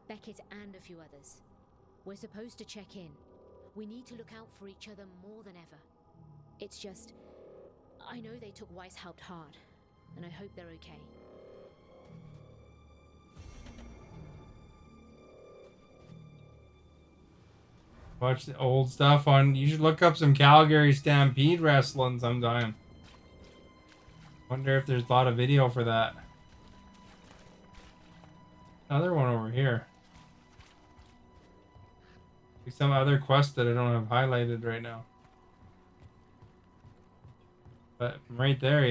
Beckett and a few others. We're supposed to check in. We need to look out for each other more than ever. It's just, I know they took Weishaupt hard, and I hope they're okay. Watch the old stuff on. You should look up some Calgary Stampede wrestling sometime. Wonder if there's a lot of video for that. Another one over here. Like some other quest that I don't have highlighted right now. But from right there,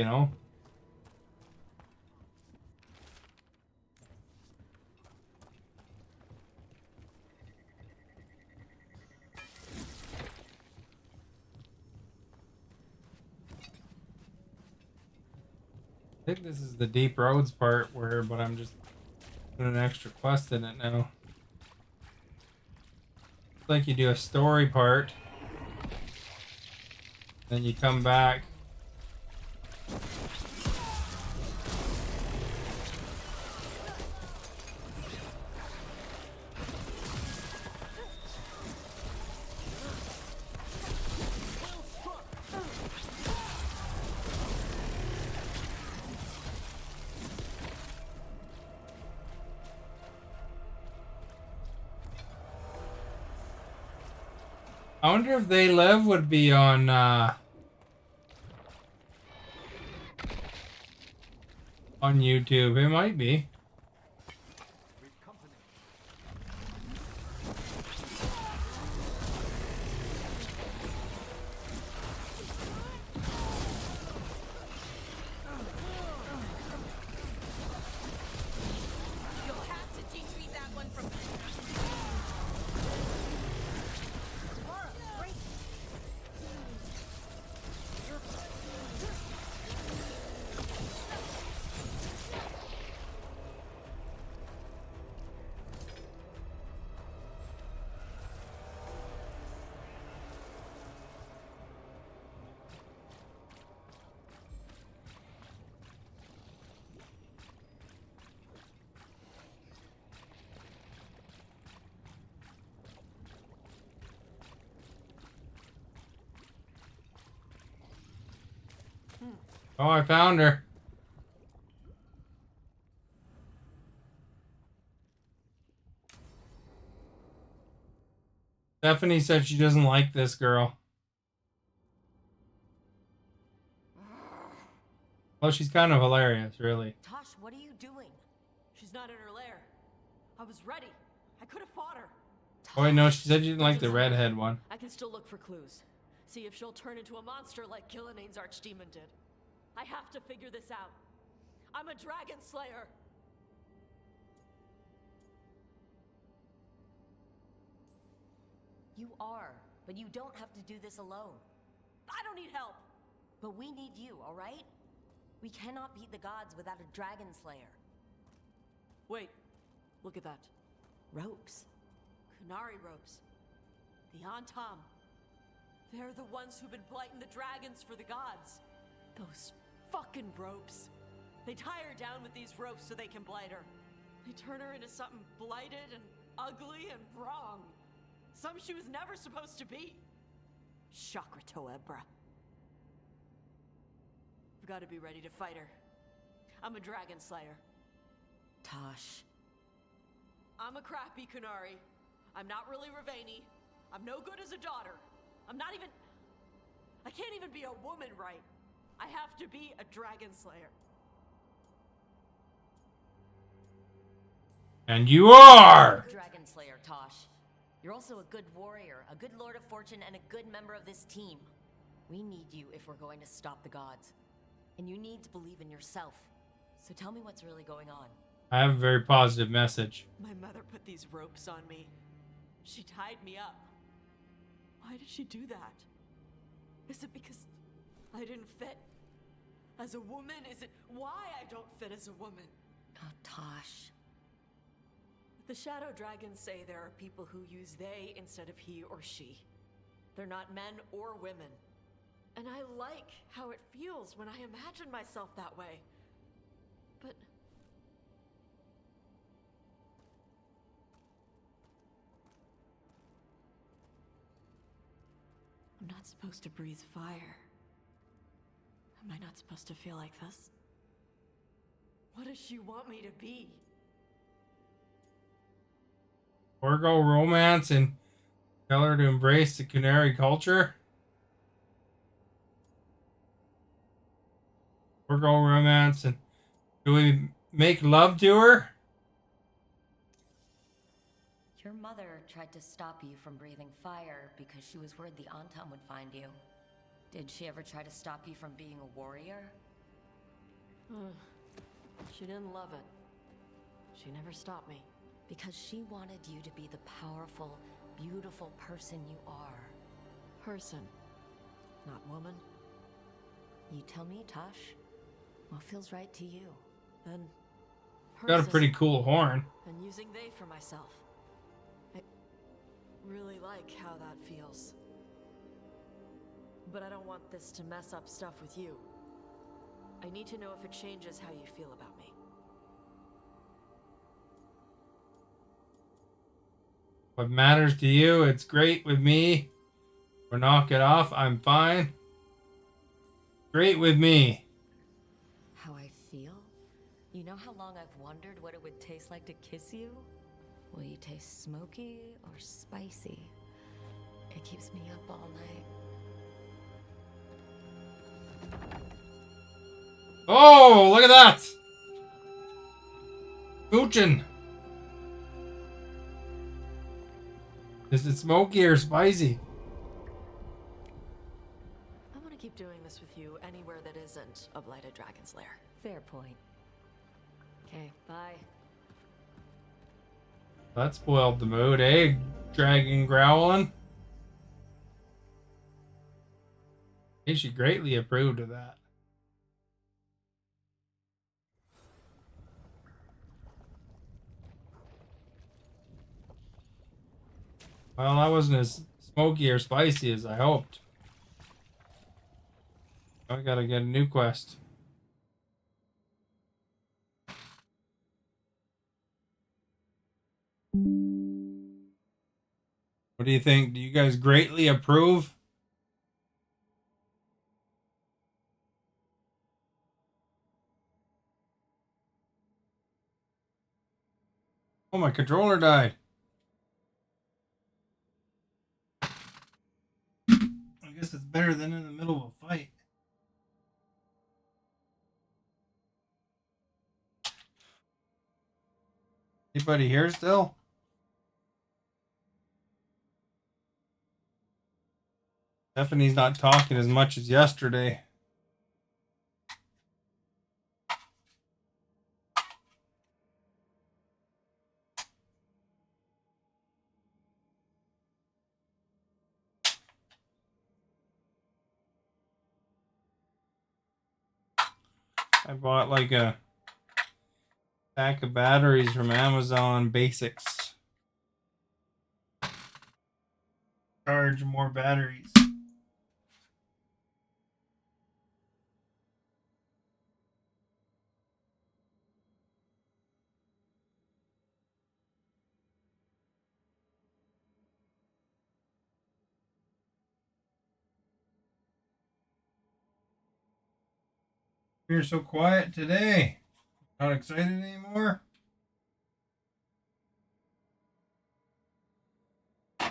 I think this is the Deep Roads part but I'm just putting an extra quest in it now. It's like you do a story part, then you come back. I wonder if They Live would be on YouTube. It might be. You'll have to teach me that one from Oh, I found her. Stephanie said she doesn't like this girl. Well, she's kind of hilarious, really. Tosh, what are you doing? She's not in her lair. I was ready. I could have fought her. Oh, wait, no, she said she didn't like the redhead one. I can still look for clues. See if she'll turn into a monster like Gillian's archdemon did. I have to figure this out. I'm a dragon slayer. You are, but you don't have to do this alone. I don't need help. But we need you, all right? We cannot beat the gods without a dragon slayer. Wait, look at that. Ropes. Kunari ropes. The Antam. They're the ones who've been blighting the dragons for the gods. Those fucking ropes. They tie her down with these ropes so they can blight her. They turn her into something blighted and ugly and wrong. Something she was never supposed to be. Chakra Toebra. I've got to be ready to fight her. I'm a dragon slayer. Tosh. I'm a crappy Kunari. I'm not really Ravani. I'm no good as a daughter. I'm not even... I can't even be a woman right. I have to be a dragon slayer. And you are! Dragon slayer, Tosh. You're also a good warrior, a good lord of fortune, and a good member of this team. We need you if we're going to stop the gods. And you need to believe in yourself. So tell me what's really going on. I have a very positive message. My mother put these ropes on me. She tied me up. Why did she do that? Is it because I didn't fit as a woman? Is it why I don't fit as a woman? Oh, Tosh. The Shadow Dragons say there are people who use they instead of he or she. They're not men or women. And I like how it feels when I imagine myself that way. But... I'm not supposed to breathe fire. Am I not supposed to feel like this? What does she want me to be? Forgo romance and tell her to embrace the Kunari culture. Forgo romance and do we make love to her? Your mother tried to stop you from breathing fire because she was worried the Antam would find you. Did she ever try to stop you from being a warrior? She didn't love it. She never stopped me. Because she wanted you to be the powerful, beautiful person you are. Person, not woman. You tell me, Tosh. what feels right to you. And Got a hers pretty isn't. cool horn. And using they for myself. I really like how that feels. But I don't want this to mess up stuff with you. I need to know if it changes how you feel about me. What matters to you, it's great with me. Or knock it off, I'm fine. Great with me. How I feel? You know how long I've wondered what it would taste like to kiss you? Will you taste smoky or spicy? It keeps me up all night. Oh, look at that! Poochin'. Is it smoky or spicy? I want to keep doing this with you anywhere that isn't a blighted dragon's lair. Fair point. Okay, bye. That spoiled the mood, eh? Dragon growling. Hey, she greatly approved of that. Well, that wasn't as smoky or spicy as I hoped. I gotta get a new quest. What do you think? Do you guys greatly approve? Oh, my controller died. I guess it's better than in the middle of a fight. Anybody here still? Stephanie's not talking as much as yesterday. I bought like a pack of batteries from Amazon Basics. Charge more batteries. You're so quiet today. Not excited anymore? I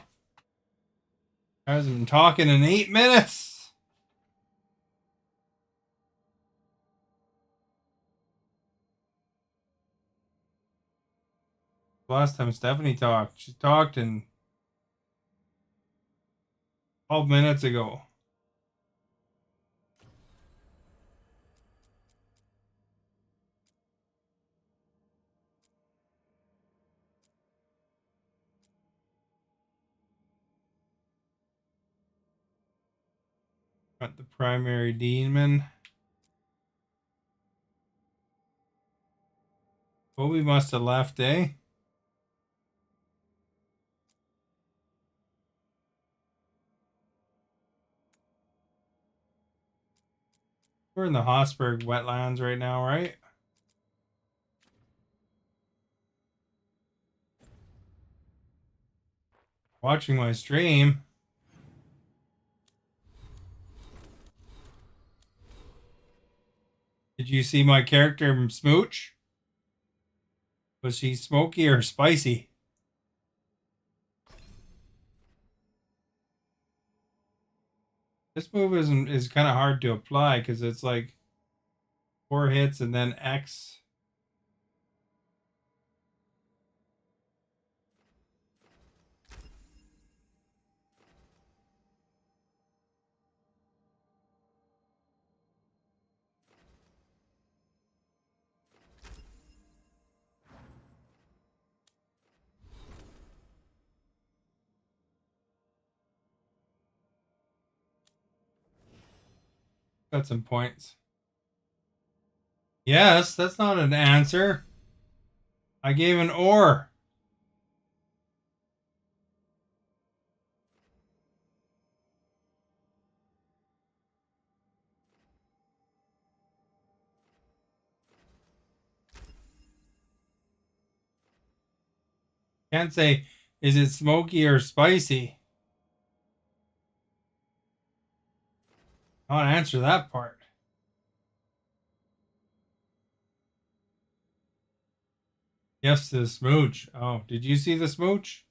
hasn't been talking in 8 minutes. Last time Stephanie talked, she talked in 12 minutes ago. Got the primary demon. Bobby must have left, eh? We're in the Hosberg wetlands right now, right? Watching my stream. Did you see my character Smooch? Was she smoky or spicy? This move is kind of hard to apply because it's like 4 hits and then X. Got some points. Yes, that's not an answer. I gave an or. Can't say, is it smoky or spicy? I want to answer that part. Yes, the smooch. Oh, did you see the smooch?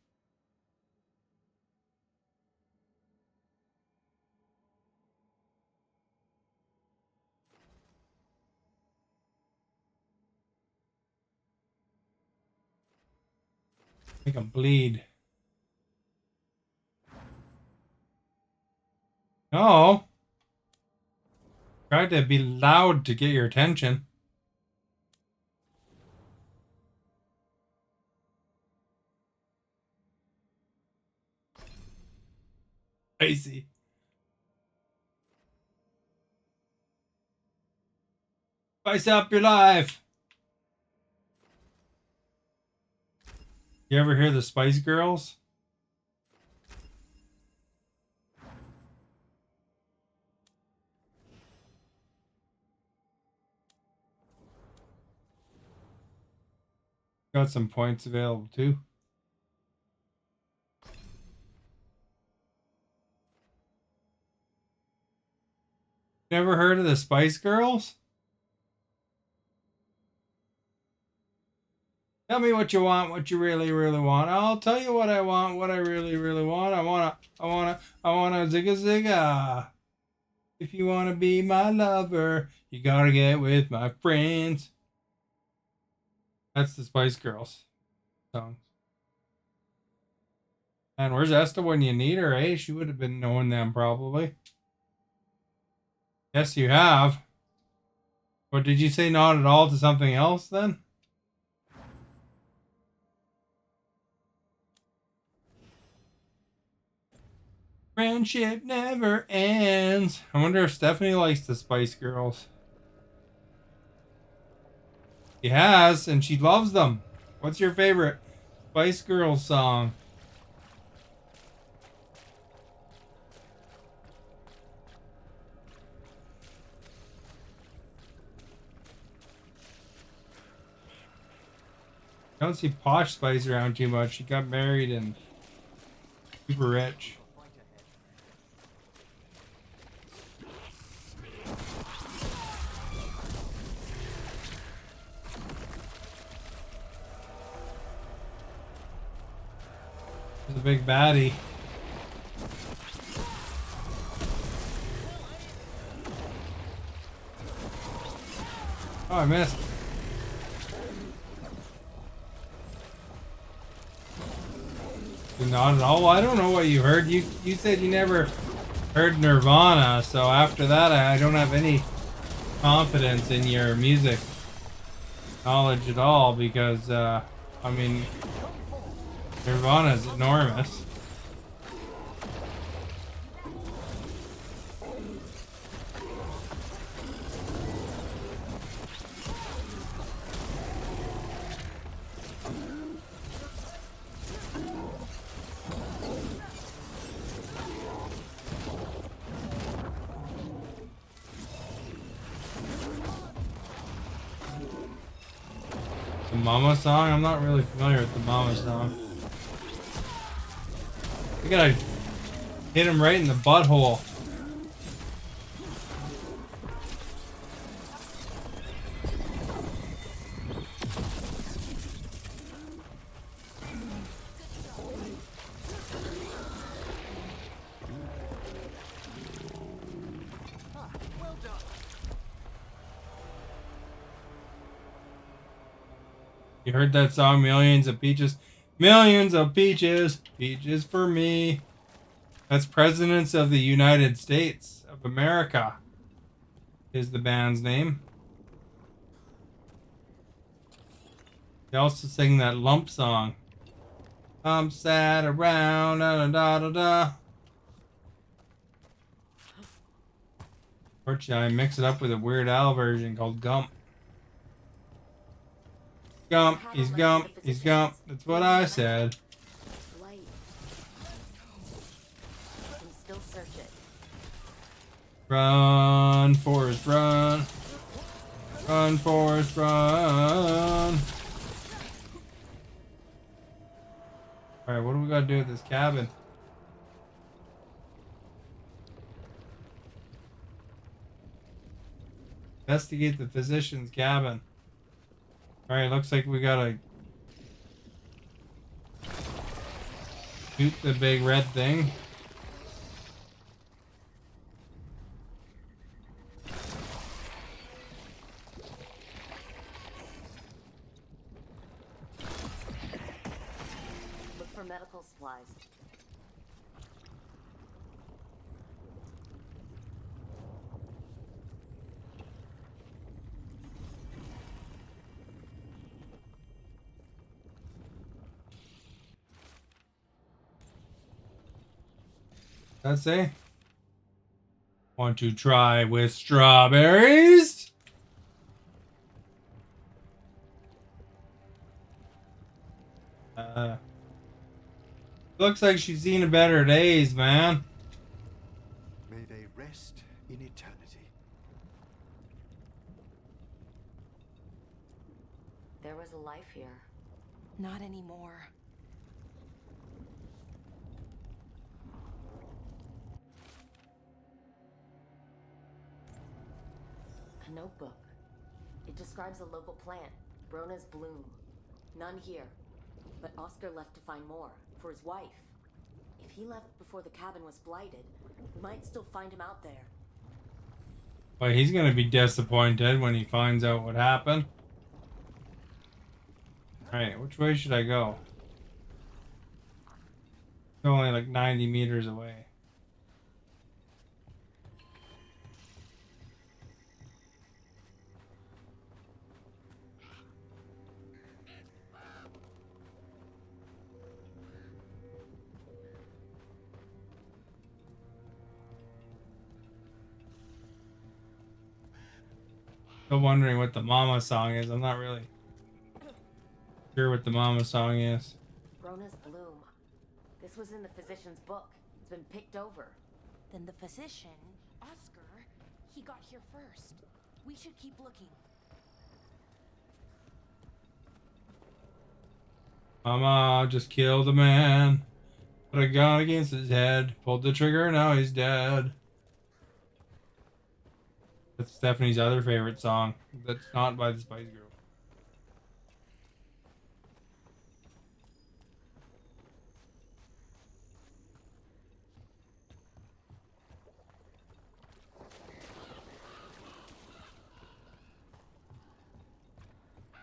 Make him bleed. No. Try to be loud to get your attention. Spicy. Spice up your life. You ever hear the Spice Girls? Got some points available too. Never heard of the Spice Girls? Tell me what you want, what you really, really want. I'll tell you what I want, what I really, really want. I wanna zigga zigga. If you wanna be my lover, you gotta get with my friends. That's the Spice Girls song. And where's Esta when you need her, eh? She would have been knowing them probably. Yes, you have. Or did you say not at all to something else then? Friendship never ends. I wonder if Stephanie likes the Spice Girls. She has, and she loves them. What's your favorite Spice Girls song? I don't see Posh Spice around too much. She got married and super rich. She's a big baddie. Oh, I missed. Not at all. I don't know what you heard. You said you never heard Nirvana, so after that I don't have any confidence in your music knowledge at all because I mean Nirvana's enormous. The Mama song? I'm not really familiar with the Mama song. We gotta hit him right in the butthole. You heard that song, Millions of Peaches? Millions of peaches, peaches for me. That's Presidents of the United States of America is the band's name. They also sing that Lump song. I'm sad around, da da da da. Unfortunately, I mix it up with a Weird Al version called Gump. Gump. He's Gump. He's Gump. That's what I said. Light. You can still search it. Run, Forrest, run. Run, Forrest, run. Alright, what do we gotta do with this cabin? Investigate the physician's cabin. Alright, looks like we gotta shoot the big red thing. Look for medical supplies. That's it. Want to try with strawberries? Looks like she's seen a better days, man. May they rest in eternity. There was a life here. Not anymore. A notebook. It describes a local plant, Brona's bloom. None here. But Oscar left to find more, for his wife. If he left before the cabin was blighted, we might still find him out there. But he's gonna be disappointed when he finds out what happened. Alright, which way should I go? It's only like 90 meters away. Still wondering what the Mama song is. I'm not really sure what the Mama song is. Brona's bloom. This was in the physician's book. It's been picked over. Then the physician. Oscar, he got here first. We should keep looking. Mama just killed a man. Put a gun against his head. Pulled the trigger, now he's dead. That's Stephanie's other favorite song. That's not by the Spice Girls.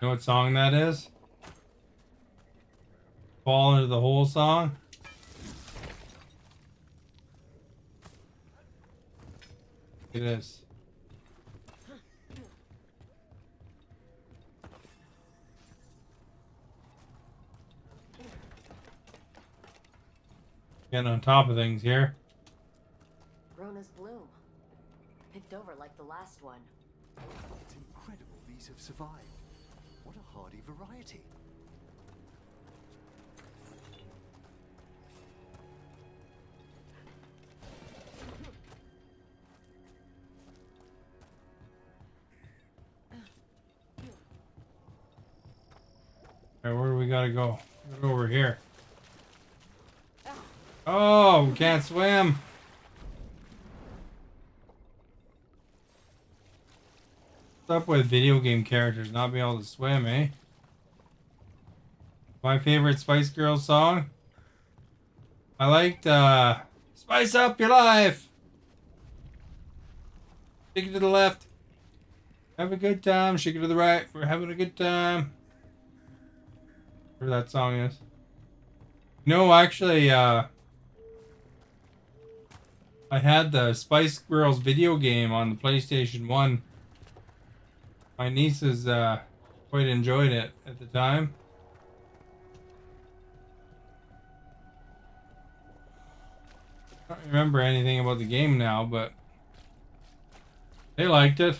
You know what song that is? Fall into the whole song? It is. Getting on top of things here. Brona's bloom. Picked over like the last one. It's incredible these have survived. What a hardy variety. Alright, where do we gotta go? We're gonna go over here. Oh, we can't swim. What's up with video game characters not being able to swim, eh? My favorite Spice Girls song? I liked, Spice Up Your Life! Shake it to the left. Have a good time. Shake it to the right. We're having a good time. Whatever that song is. No, actually, I had the Spice Girls video game on the PlayStation 1. My nieces quite enjoyed it at the time. I don't remember anything about the game now, but they liked it.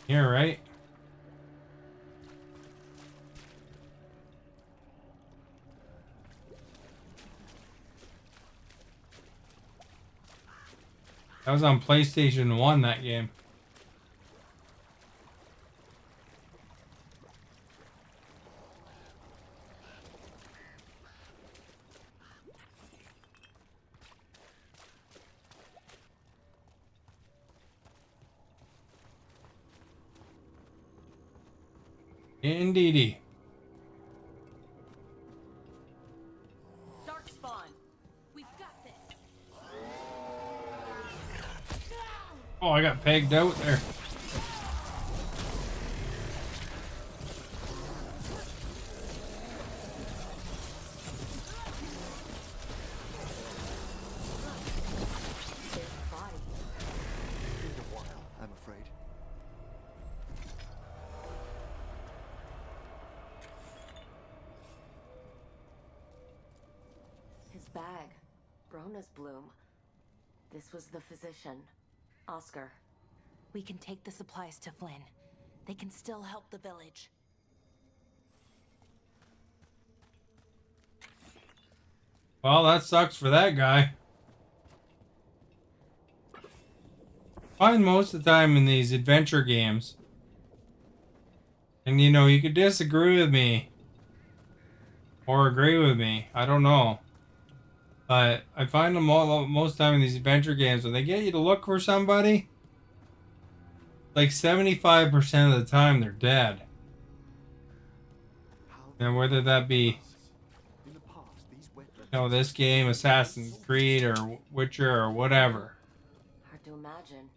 Here, right? That was on PlayStation 1, that game. Indeedy. Darkspawn, we've got this. Oh, I got pegged out there. Been a while, I'm afraid. His bag. Brona's bloom. This was the physician. Oscar. We can take the supplies to Flynn. They can still help the village. Well, that sucks for that guy. Find most of the time in these adventure games, and you know, you could disagree with me or agree with me. I don't know. But I find them all most time in these adventure games when they get you to look for somebody, like 75% of the time they're dead. And whether that be, you know, this game, Assassin's Creed, or Witcher, or whatever. Hard to imagine.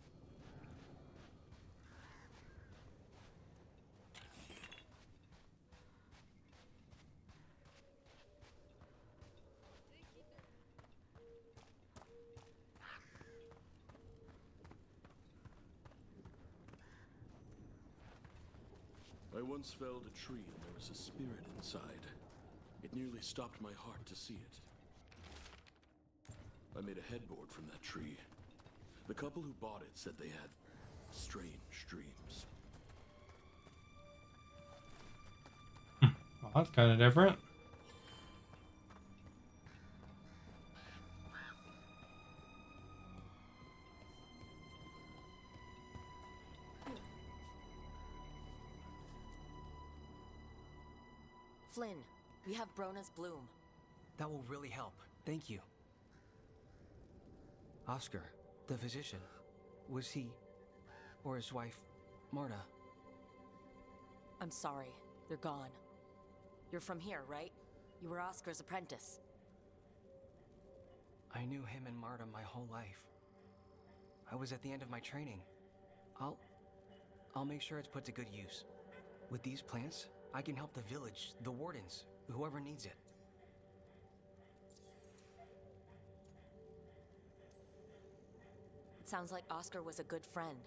I once felled a tree and there was a spirit inside. It nearly stopped my heart to see it. I made a headboard from that tree. The couple who bought it said they had strange dreams. Well, that's kind of different. Flynn, we have Brona's bloom. That will really help. Thank you. Oscar, the physician, was he, or his wife, Marta? I'm sorry, they're gone. You're from here, right? You were Oscar's apprentice. I knew him and Marta my whole life. I was at the end of my training. I'll make sure it's put to good use. With these plants, I can help the village, the wardens, whoever needs it. It sounds like Oscar was a good friend.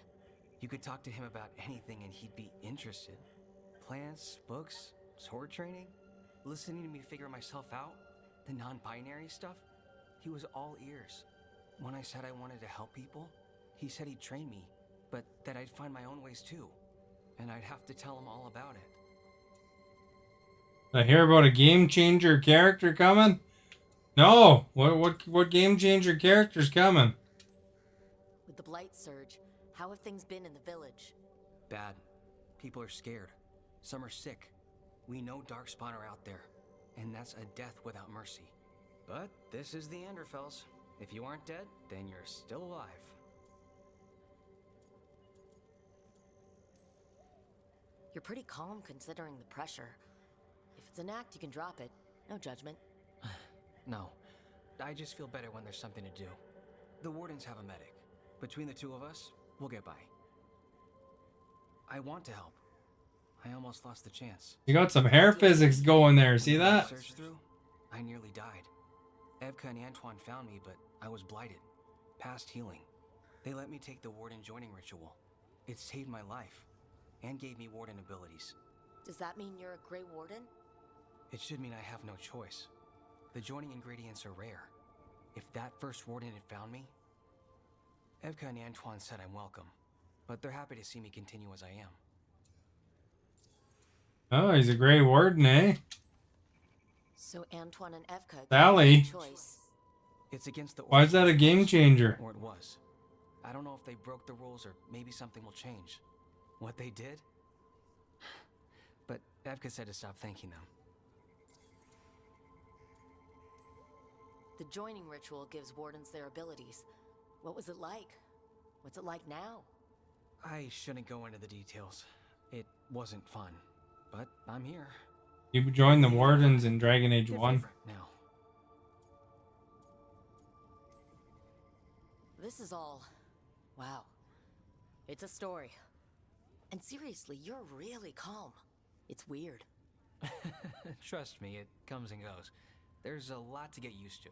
You could talk to him about anything and he'd be interested. Plants, books, sword training, listening to me figure myself out, the non-binary stuff. He was all ears. When I said I wanted to help people, he said he'd train me, but that I'd find my own ways too. And I'd have to tell him all about it. I hear about a game changer character coming? No. What game changer character's coming? With the Blight Surge, how have things been in the village? Bad. People are scared. Some are sick. We know Darkspawn are out there, and that's a death without mercy. But this is the Anderfels. If you aren't dead, then you're still alive. You're pretty calm considering the pressure. If it's an act, you can drop it. No judgment. No. I just feel better when there's something to do. The wardens have a medic. Between the two of us, we'll get by. I want to help. I almost lost the chance. You got some hair physics going there. See that? Search through, I nearly died. Evka and Antoine found me, but I was blighted. Past healing. They let me take the warden joining ritual. It saved my life, and gave me warden abilities. Does that mean you're a Grey Warden? It should mean I have no choice. The joining ingredients are rare. If that first warden had found me... Evka and Antoine said I'm welcome. but they're happy to see me continue as I am. Oh, he's a Grey Warden, eh? So Antoine and Evka Sally. gave you a choice. It's against the Why is that a game changer? Or it was. I don't know if they broke the rules or maybe something will change. What they did? But Evka said to stop thanking them. The joining ritual gives wardens their abilities. What was it like? What's it like now? I shouldn't go into the details. It wasn't fun. But I'm here. You joined the Wardens in Dragon Age 1. Now. This is all... wow. It's a story. And seriously, you're really calm. It's weird. Trust me, it comes and goes. There's a lot to get used to.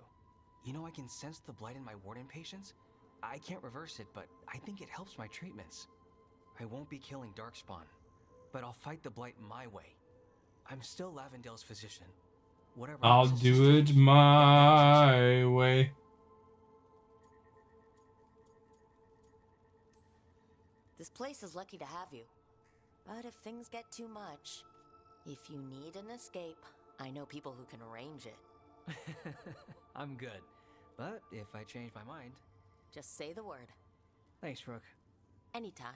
You know, I can sense the blight in my warden patients. I can't reverse it, but I think it helps my treatments. I won't be killing Darkspawn, but I'll fight the blight my way. I'm still Lavendale's physician. Whatever. I'll do it my way. This place is lucky to have you. But if things get too much, if you need an escape, I know people who can arrange it. I'm good. But if I change my mind... Just say the word. Thanks, Rook. Anytime.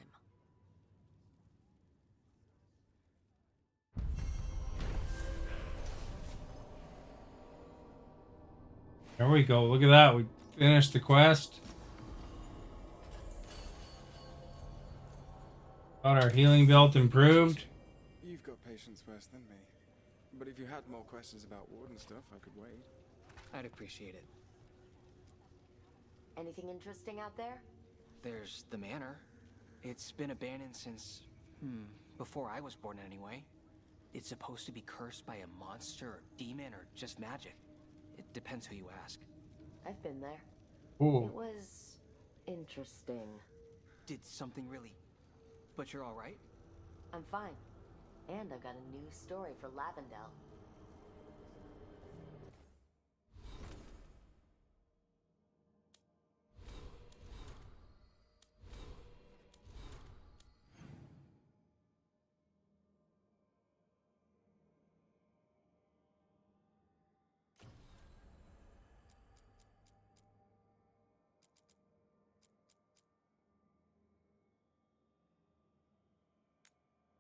There we go. Look at that. We finished the quest. Got our healing belt improved. You've got patience worse than me. But if you had more questions about Warden stuff, I could wait. I'd appreciate it. Anything interesting out there? There's the manor. It's been abandoned since... before I was born anyway. It's supposed to be cursed by a monster or demon or just magic. It depends who you ask. I've been there. Ooh. It was interesting. Did something really... But you're alright? I'm fine. And I've got a new story for Lavendale.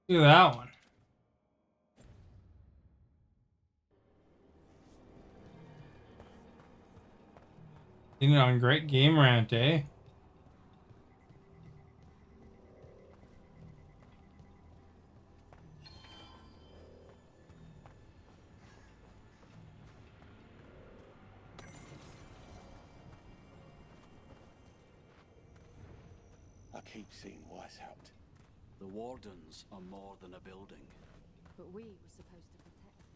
Look at that one. Seen it on Great Game Rant, eh? I keep seeing Weishaupt. The Wardens are more than a building. But we were supposed to protect them.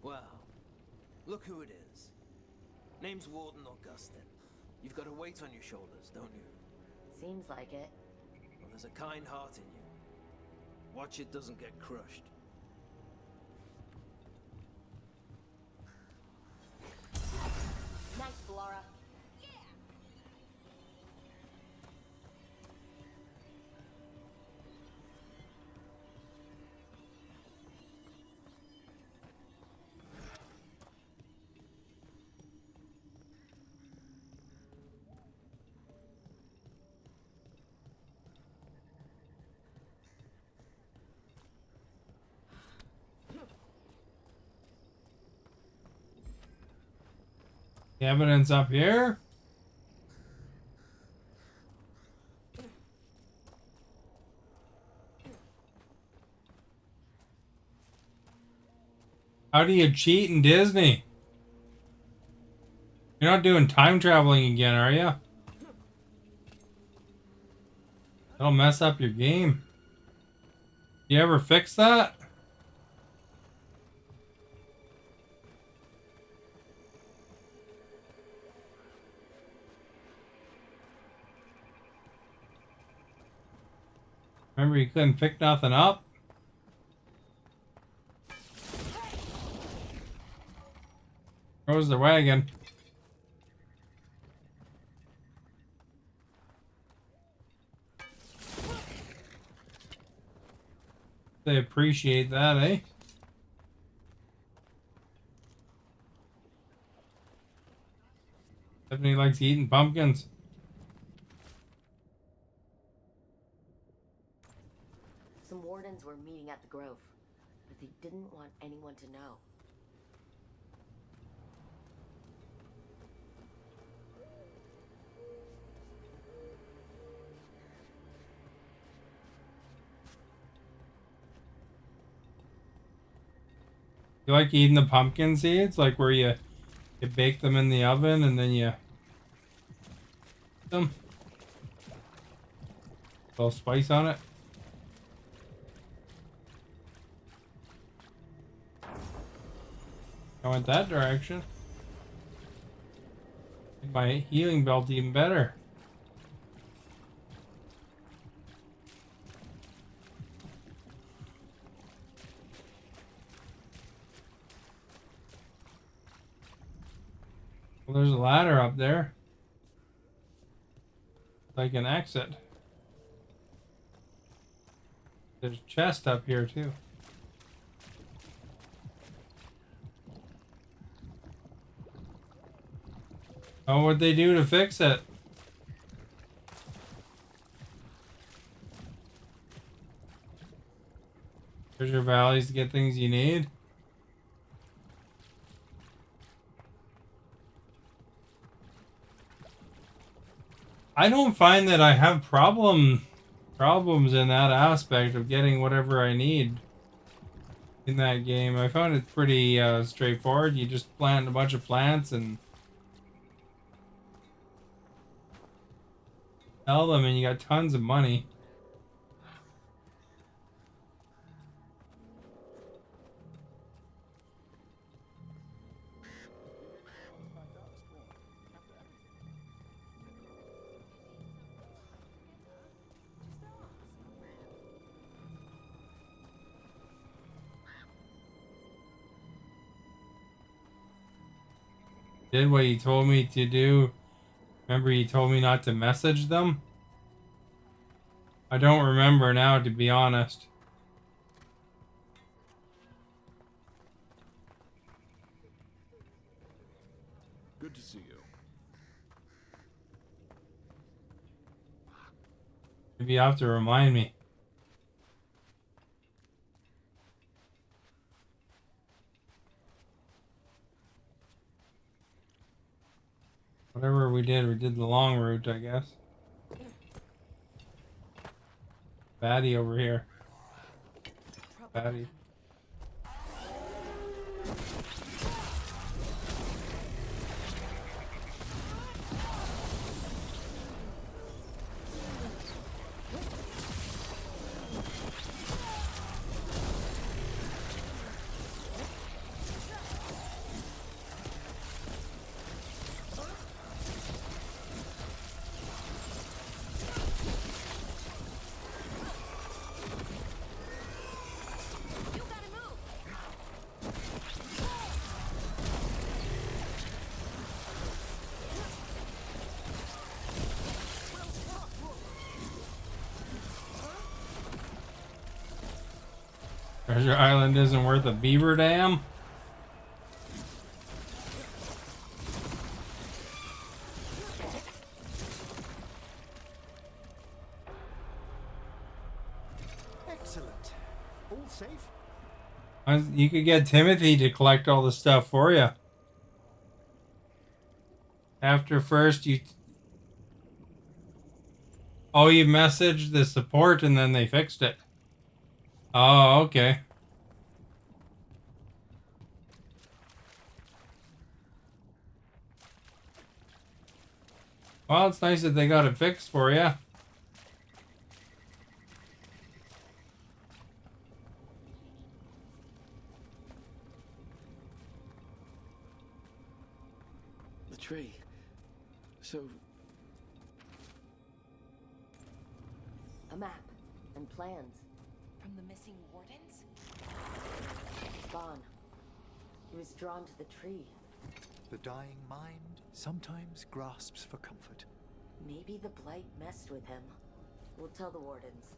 Well, look who it is. Name's Warden Augustin. You've got a weight on your shoulders, don't you? Seems like it. Well, there's a kind heart in you. Watch it doesn't get crushed. Nice, Laura. The evidence up here. How do you cheat in Disney? You're not doing time traveling again, are you? That'll mess up your game. You ever fix that? Remember, you couldn't pick nothing up? Goes the wagon. They appreciate that, eh? Stephanie likes eating pumpkins. Some wardens were meeting at the grove, but they didn't want anyone to know. You like eating the pumpkin seeds? Like where you bake them in the oven and then you eat them? A little spice on it. I went that direction. Made my healing belt even better. Well, there's a ladder up there. Like an exit. There's a chest up here too. Oh, what'd they do to fix it? There's your valleys to get things you need. I don't find that I have problems in that aspect of getting whatever I need in that game. I found it pretty straightforward. You just plant a bunch of plants and sell them and you got tons of money. Did what you told me to do. Remember you told me not to message them? I don't remember now, to be honest. Good to see you. Maybe you have to remind me. Whatever we did the long route, I guess. Baddie over here. Baddie. Treasure Island isn't worth a beaver dam? Excellent. All safe? You could get Timothy to collect all the stuff for you. After first you... Oh, you messaged the support and then they fixed it. Oh, okay. Well, it's nice that they got it fixed for you. The tree. So... A map and plans. From the missing wardens? Gone. He was drawn to the tree. The dying mind sometimes grasps for comfort. Maybe the blight messed with him. We'll tell the wardens.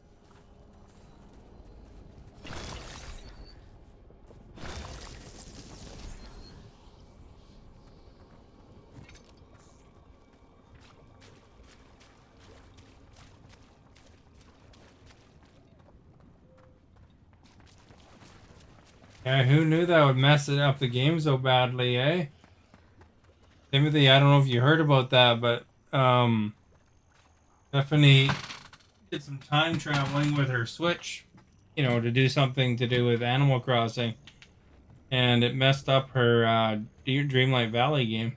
Yeah, who knew that would mess it up the game so badly, eh? Timothy, I don't know if you heard about that, but Stephanie did some time traveling with her Switch, you know, to do something to do with Animal Crossing, and it messed up her Dreamlight Valley game.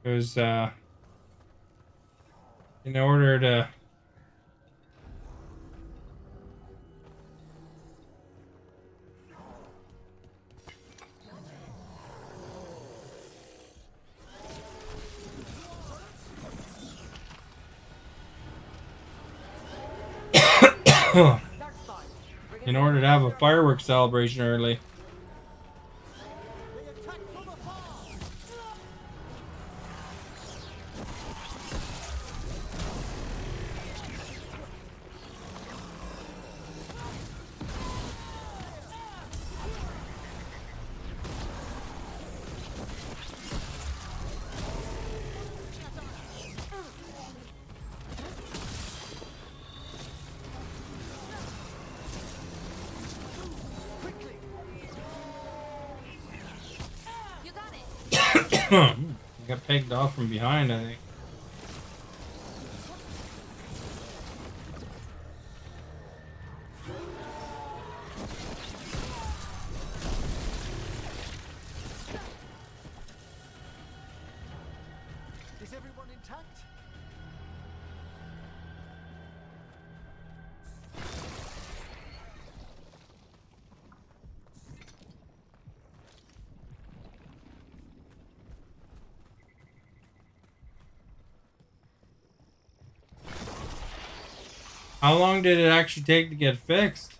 It was in order to in order to have a fireworks celebration early. I got pegged off from behind, I think. Is everyone intact? How long did it actually take to get fixed?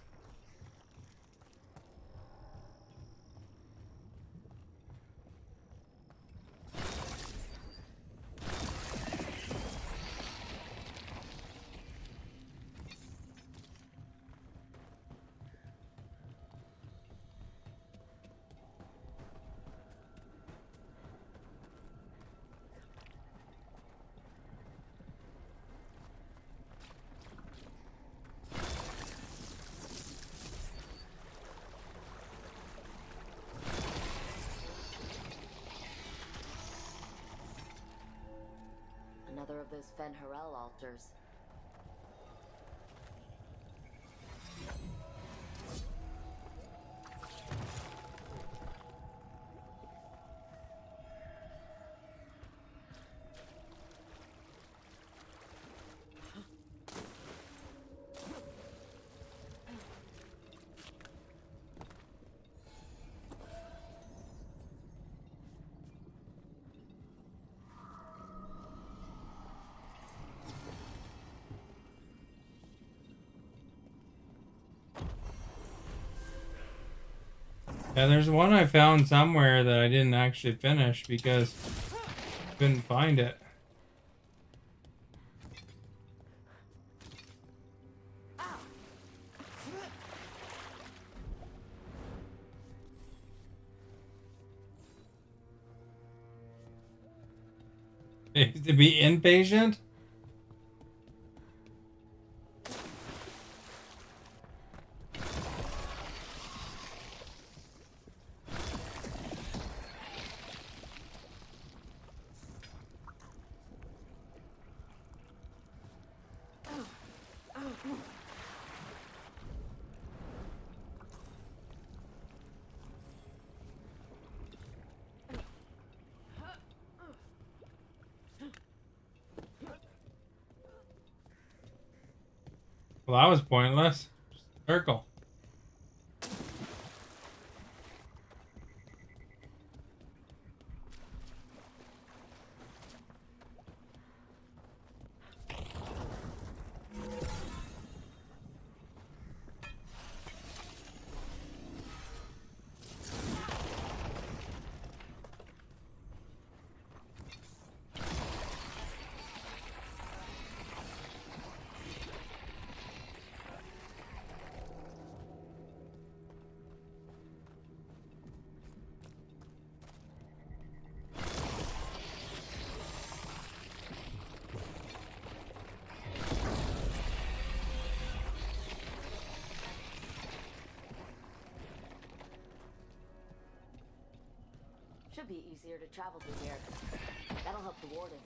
Another of those Fen Harel altars. Yeah, there's one I found somewhere that I didn't actually finish because I couldn't find it. To be impatient? Well, that was pointless. Just a circle. should be easier to travel through here. That'll help the wardens.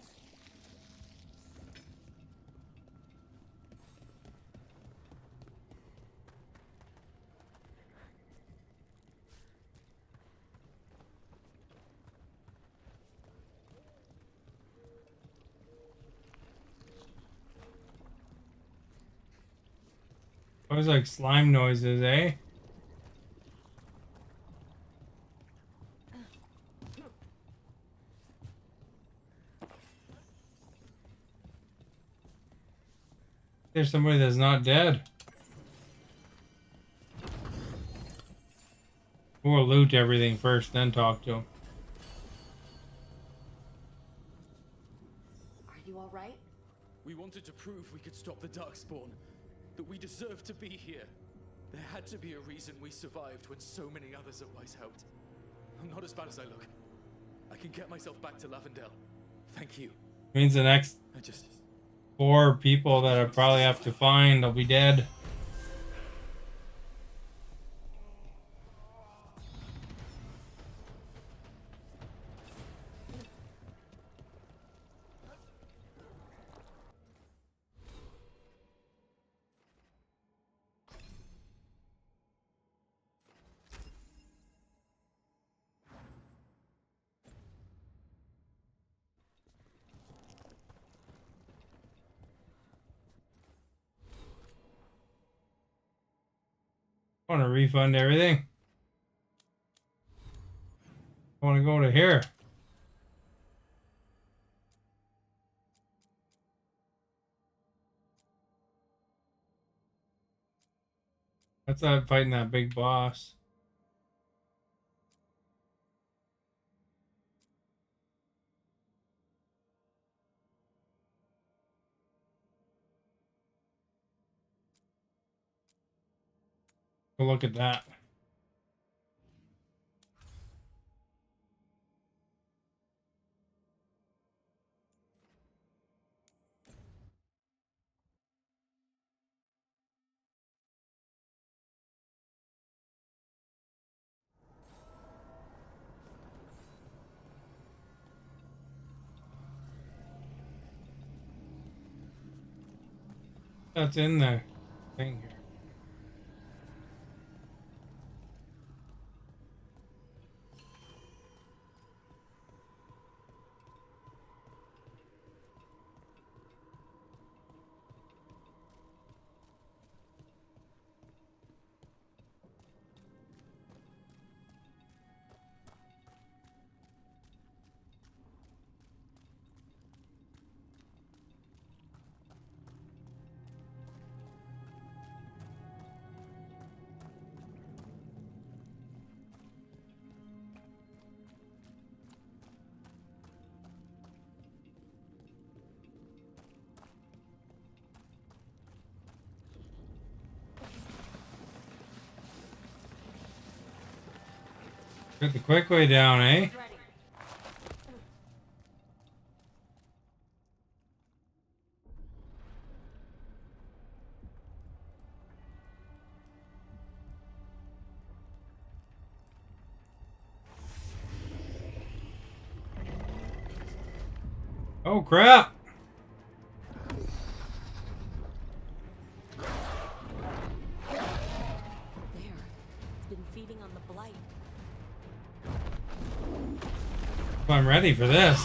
Always like slime noises, eh? There's somebody that's not dead. We'll loot everything first, then talk to him. Are you all right? We wanted to prove we could stop the Darkspawn, that we deserved to be here. There had to be a reason we survived when so many others otherwise helped. I'm not as bad as I look. I can get myself back to Lavendel. Thank you. Means the next 4 people that I probably have to find will be dead. I want to refund everything. I want to go to here. That's not fighting that big boss. Go look at that. That's in the thing here. Took the quick way down, eh? Oh crap! It's been feeding on the blight. I'm ready for this.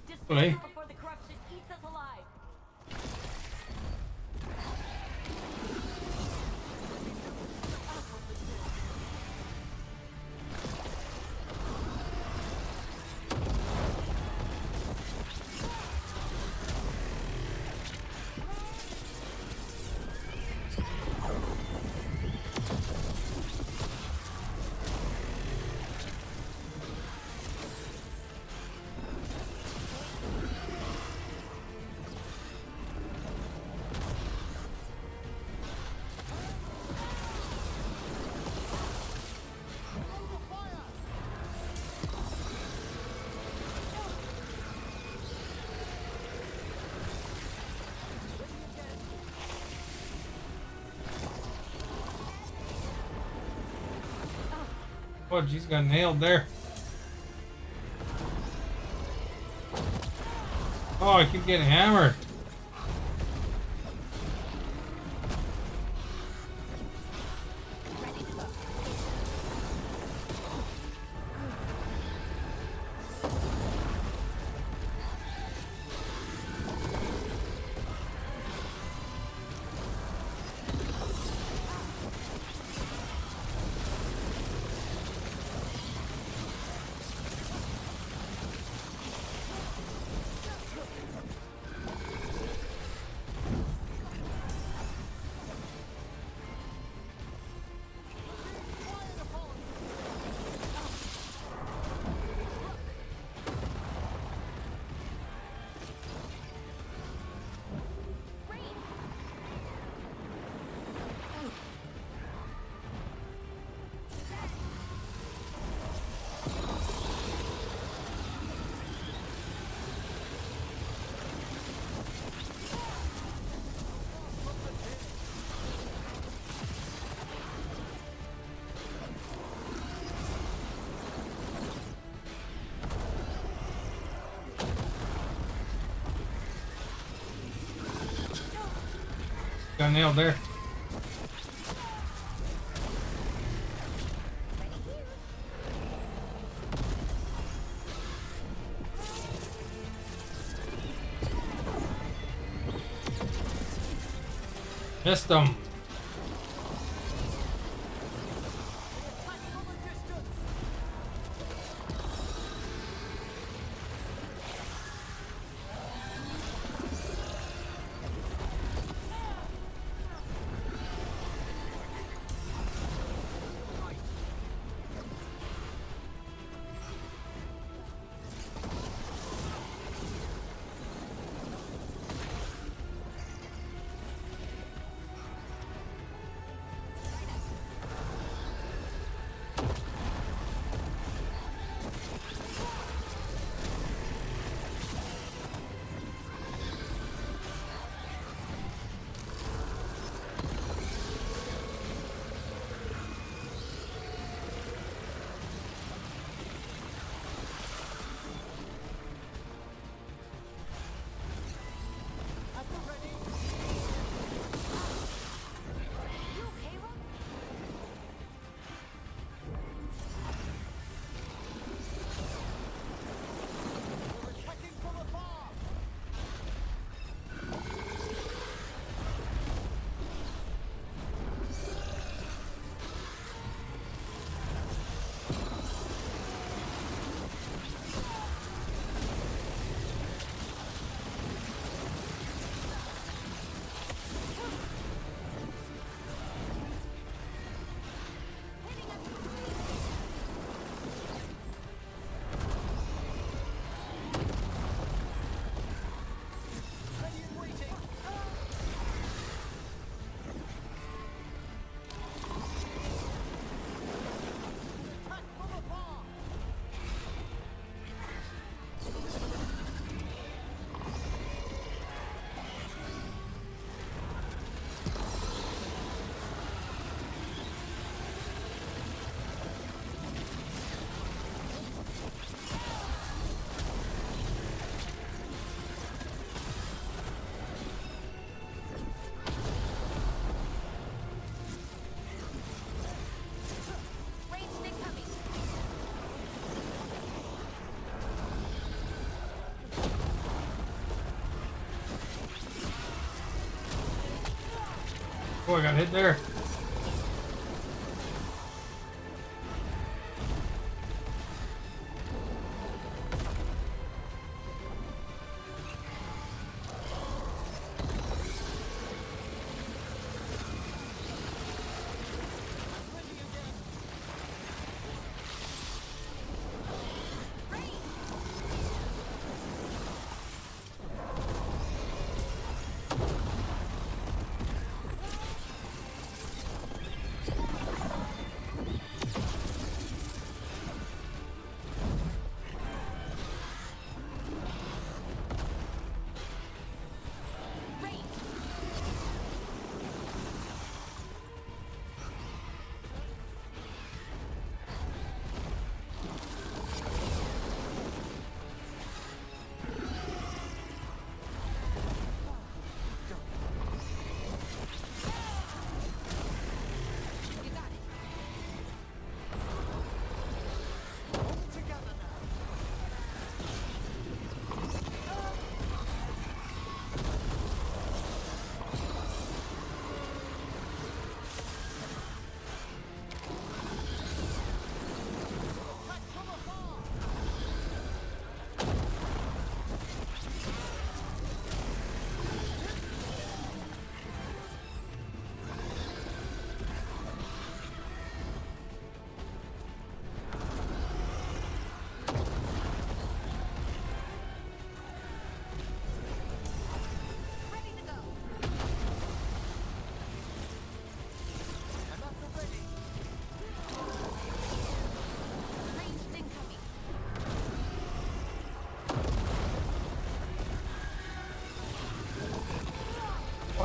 Hopefully. Before the corruption eats us alive. Oh, she's got nailed there. Oh, I keep getting hammered. Got nailed there. Missed him. Oh, I got hit there.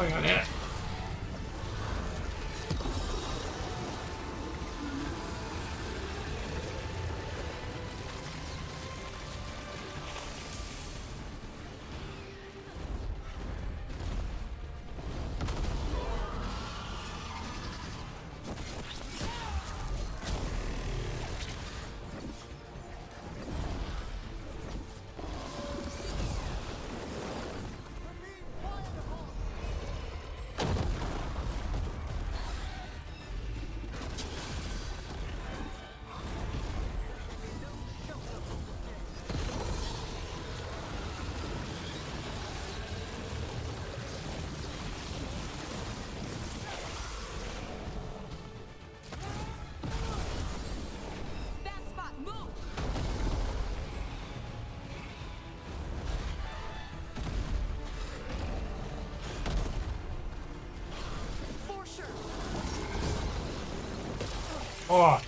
Swing on it. Oh.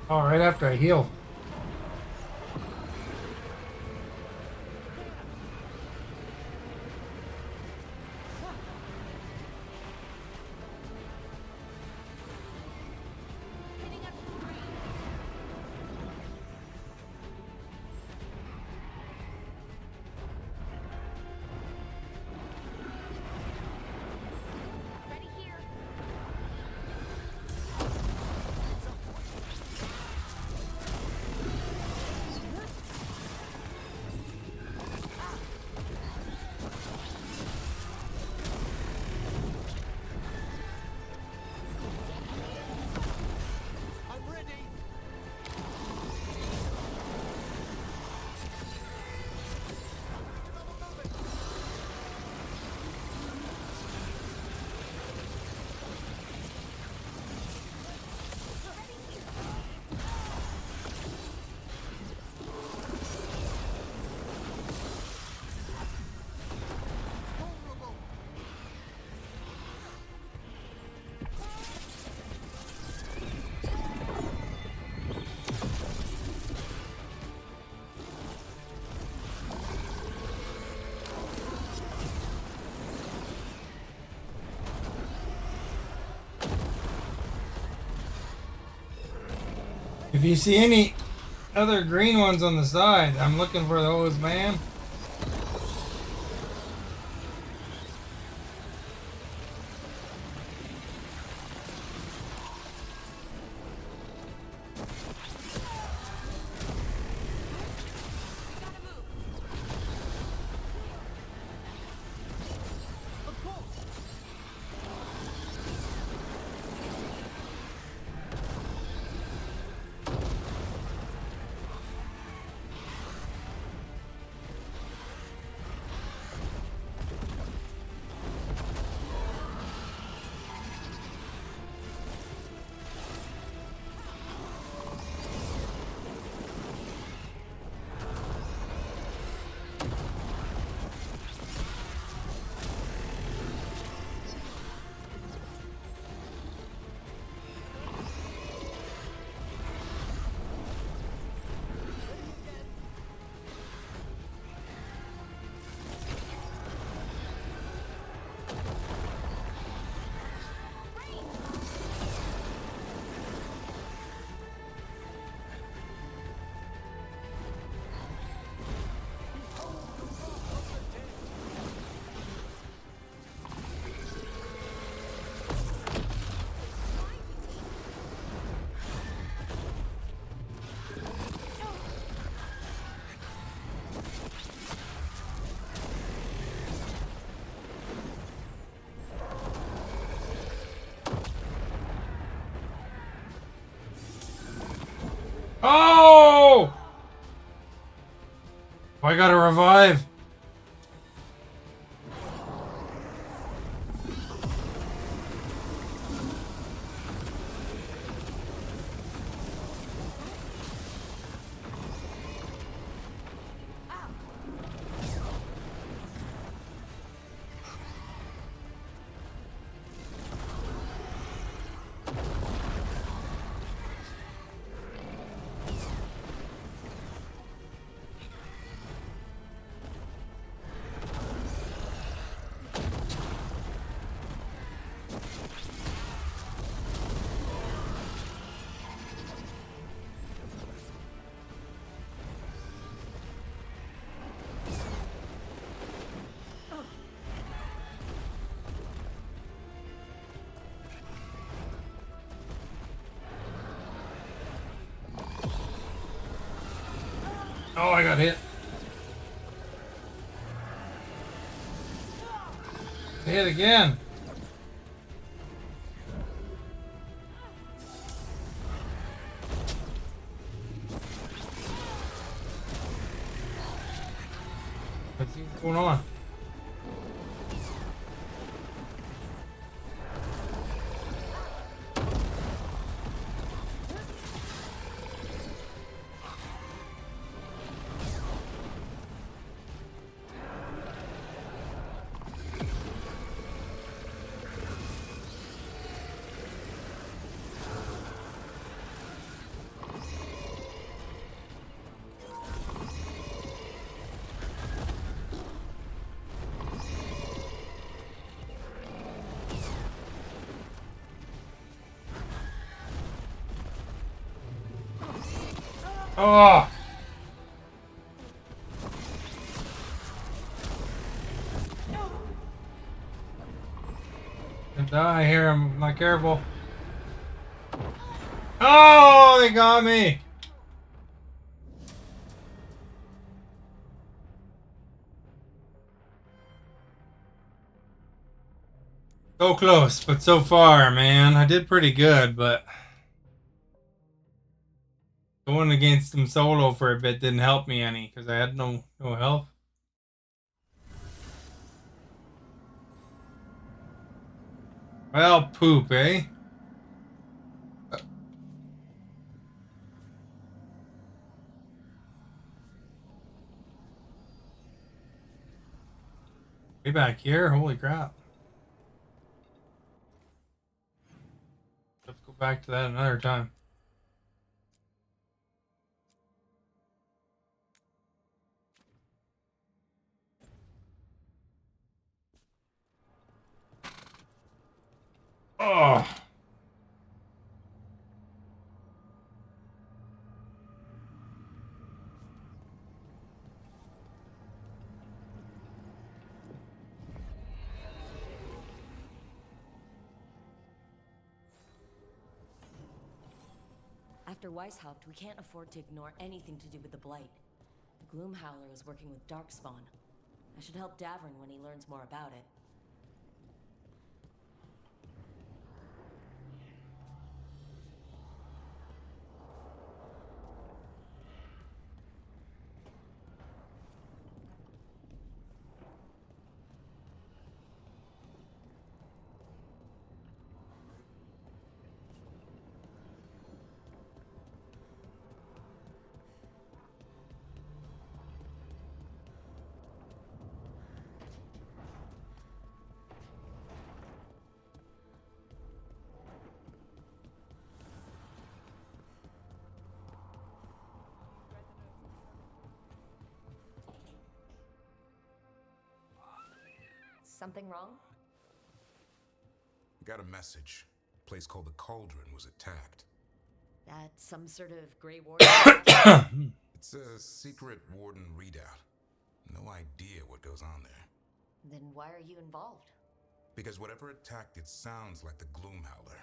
Oh, right after I heal. If you see any other green ones on the side, I'm looking for those, man. Oh! I gotta revive. Oh, I got hit. Hit again. Let's see what's going on. Oh! I die here. I'm not careful. Oh, they got me. So close, but so far, man. I did pretty good, but going against him solo for a bit didn't help me any because I had no health. Well, poop, eh? Way back here? Holy crap. Let's go back to that another time. Oh! After Weishaupt, we can't afford to ignore anything to do with the Blight. The Gloomhowler is working with Darkspawn. I should help Davern when he learns more about it. Something wrong? Got a message. A place called the Cauldron was attacked. That's some sort of Grey Warden? It's a secret Warden readout. No idea what goes on there. Then why are you involved? Because whatever attacked it sounds like the Gloomhowler.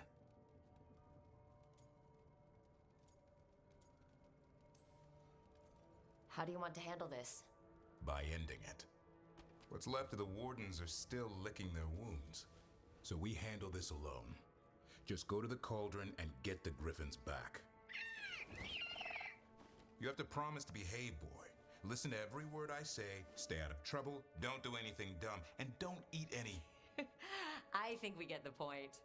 How do you want to handle this? By ending it. What's left of the Wardens are still licking their wounds. So we handle this alone. Just go to the Cauldron and get the Griffins back. You have to promise to behave, boy. Listen to every word I say, stay out of trouble, don't do anything dumb, and don't eat any... I think we get the point.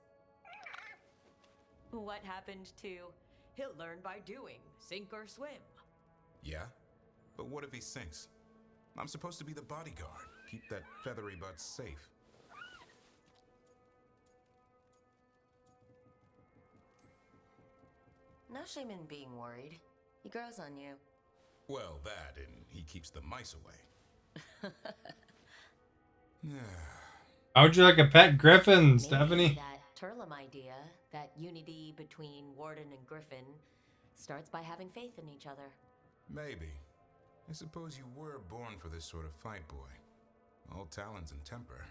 What happened to he'll learn by doing, sink or swim? Yeah? But what if he sinks? I'm supposed to be the bodyguard. Keep that feathery butt safe. No shame in being worried. He grows on you. Well, that, and he keeps the mice away. How would you like a pet griffin, Maybe Stephanie? that Turlum idea, that unity between Warden and Griffin, starts by having faith in each other. Maybe. I suppose you were born for this sort of fight, boy. All talons and temper.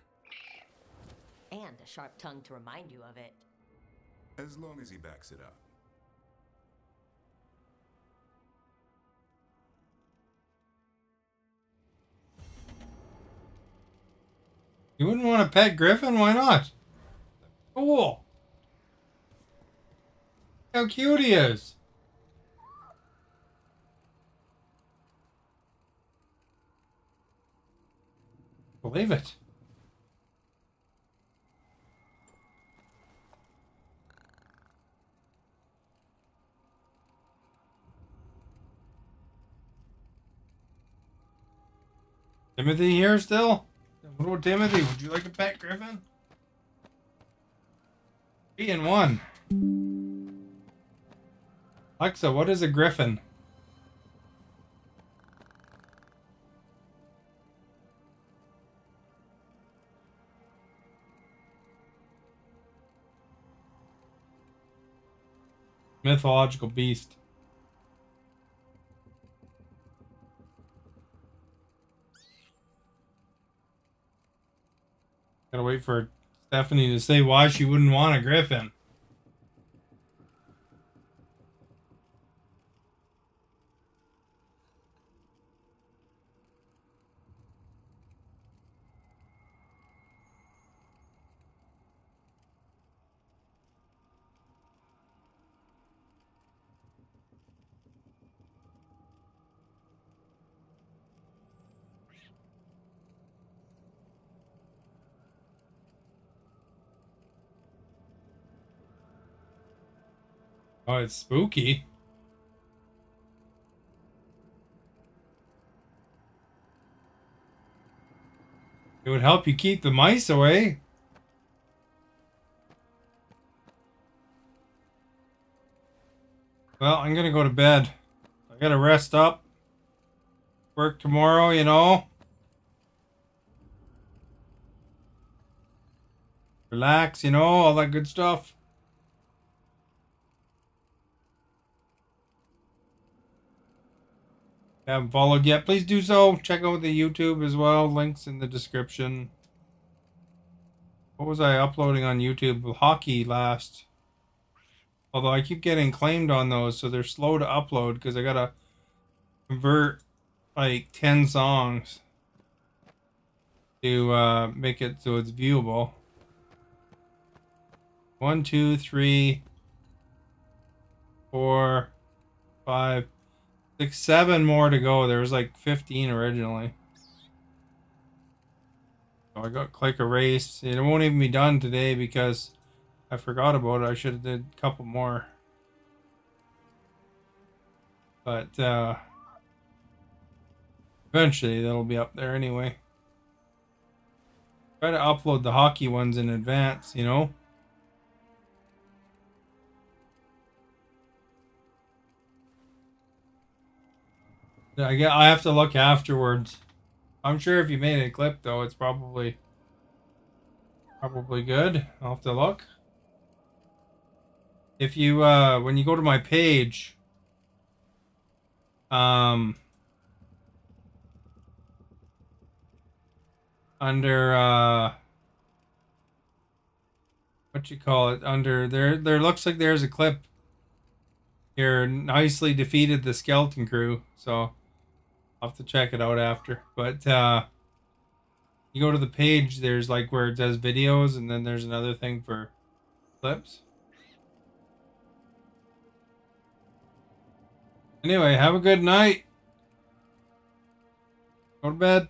And a sharp tongue to remind you of it. As long as he backs it up. You wouldn't want a pet griffin? Why not? Cool. How cute he is. Believe it. Timothy here still? What about Timothy? Would you like a pet griffin? 3 in 1. Alexa, what is a griffin? Mythological beast. Gotta wait for Stephanie to say why she wouldn't want a griffin. Oh, it's spooky. It would help you keep the mice away. Well, I'm gonna go to bed. I gotta rest up. Work tomorrow, you know. Relax, you know, all that good stuff. If you haven't followed yet, please do so. Check out the YouTube as well. Links in the description. What was I uploading on YouTube? Hockey last. Although I keep getting claimed on those, so they're slow to upload because I gotta convert like 10 songs to make it so it's viewable. 1, 2, 3, 4, 5, 6, 7 more to go. There was like 15 originally. So I got click erase. It won't even be done today because I forgot about it. I should have did a couple more. But eventually that'll be up there anyway. Try to upload the hockey ones in advance, you know? I have to look afterwards. I'm sure if you made a clip though, it's probably good. I'll have to look. If you when you go to my page, under what you call it, under there looks like there's a clip here. Nicely defeated the skeleton crew, so I'll have to check it out after. But you go to the page, there's like where it says videos, and then there's another thing for clips. Anyway, have a good night. Go to bed.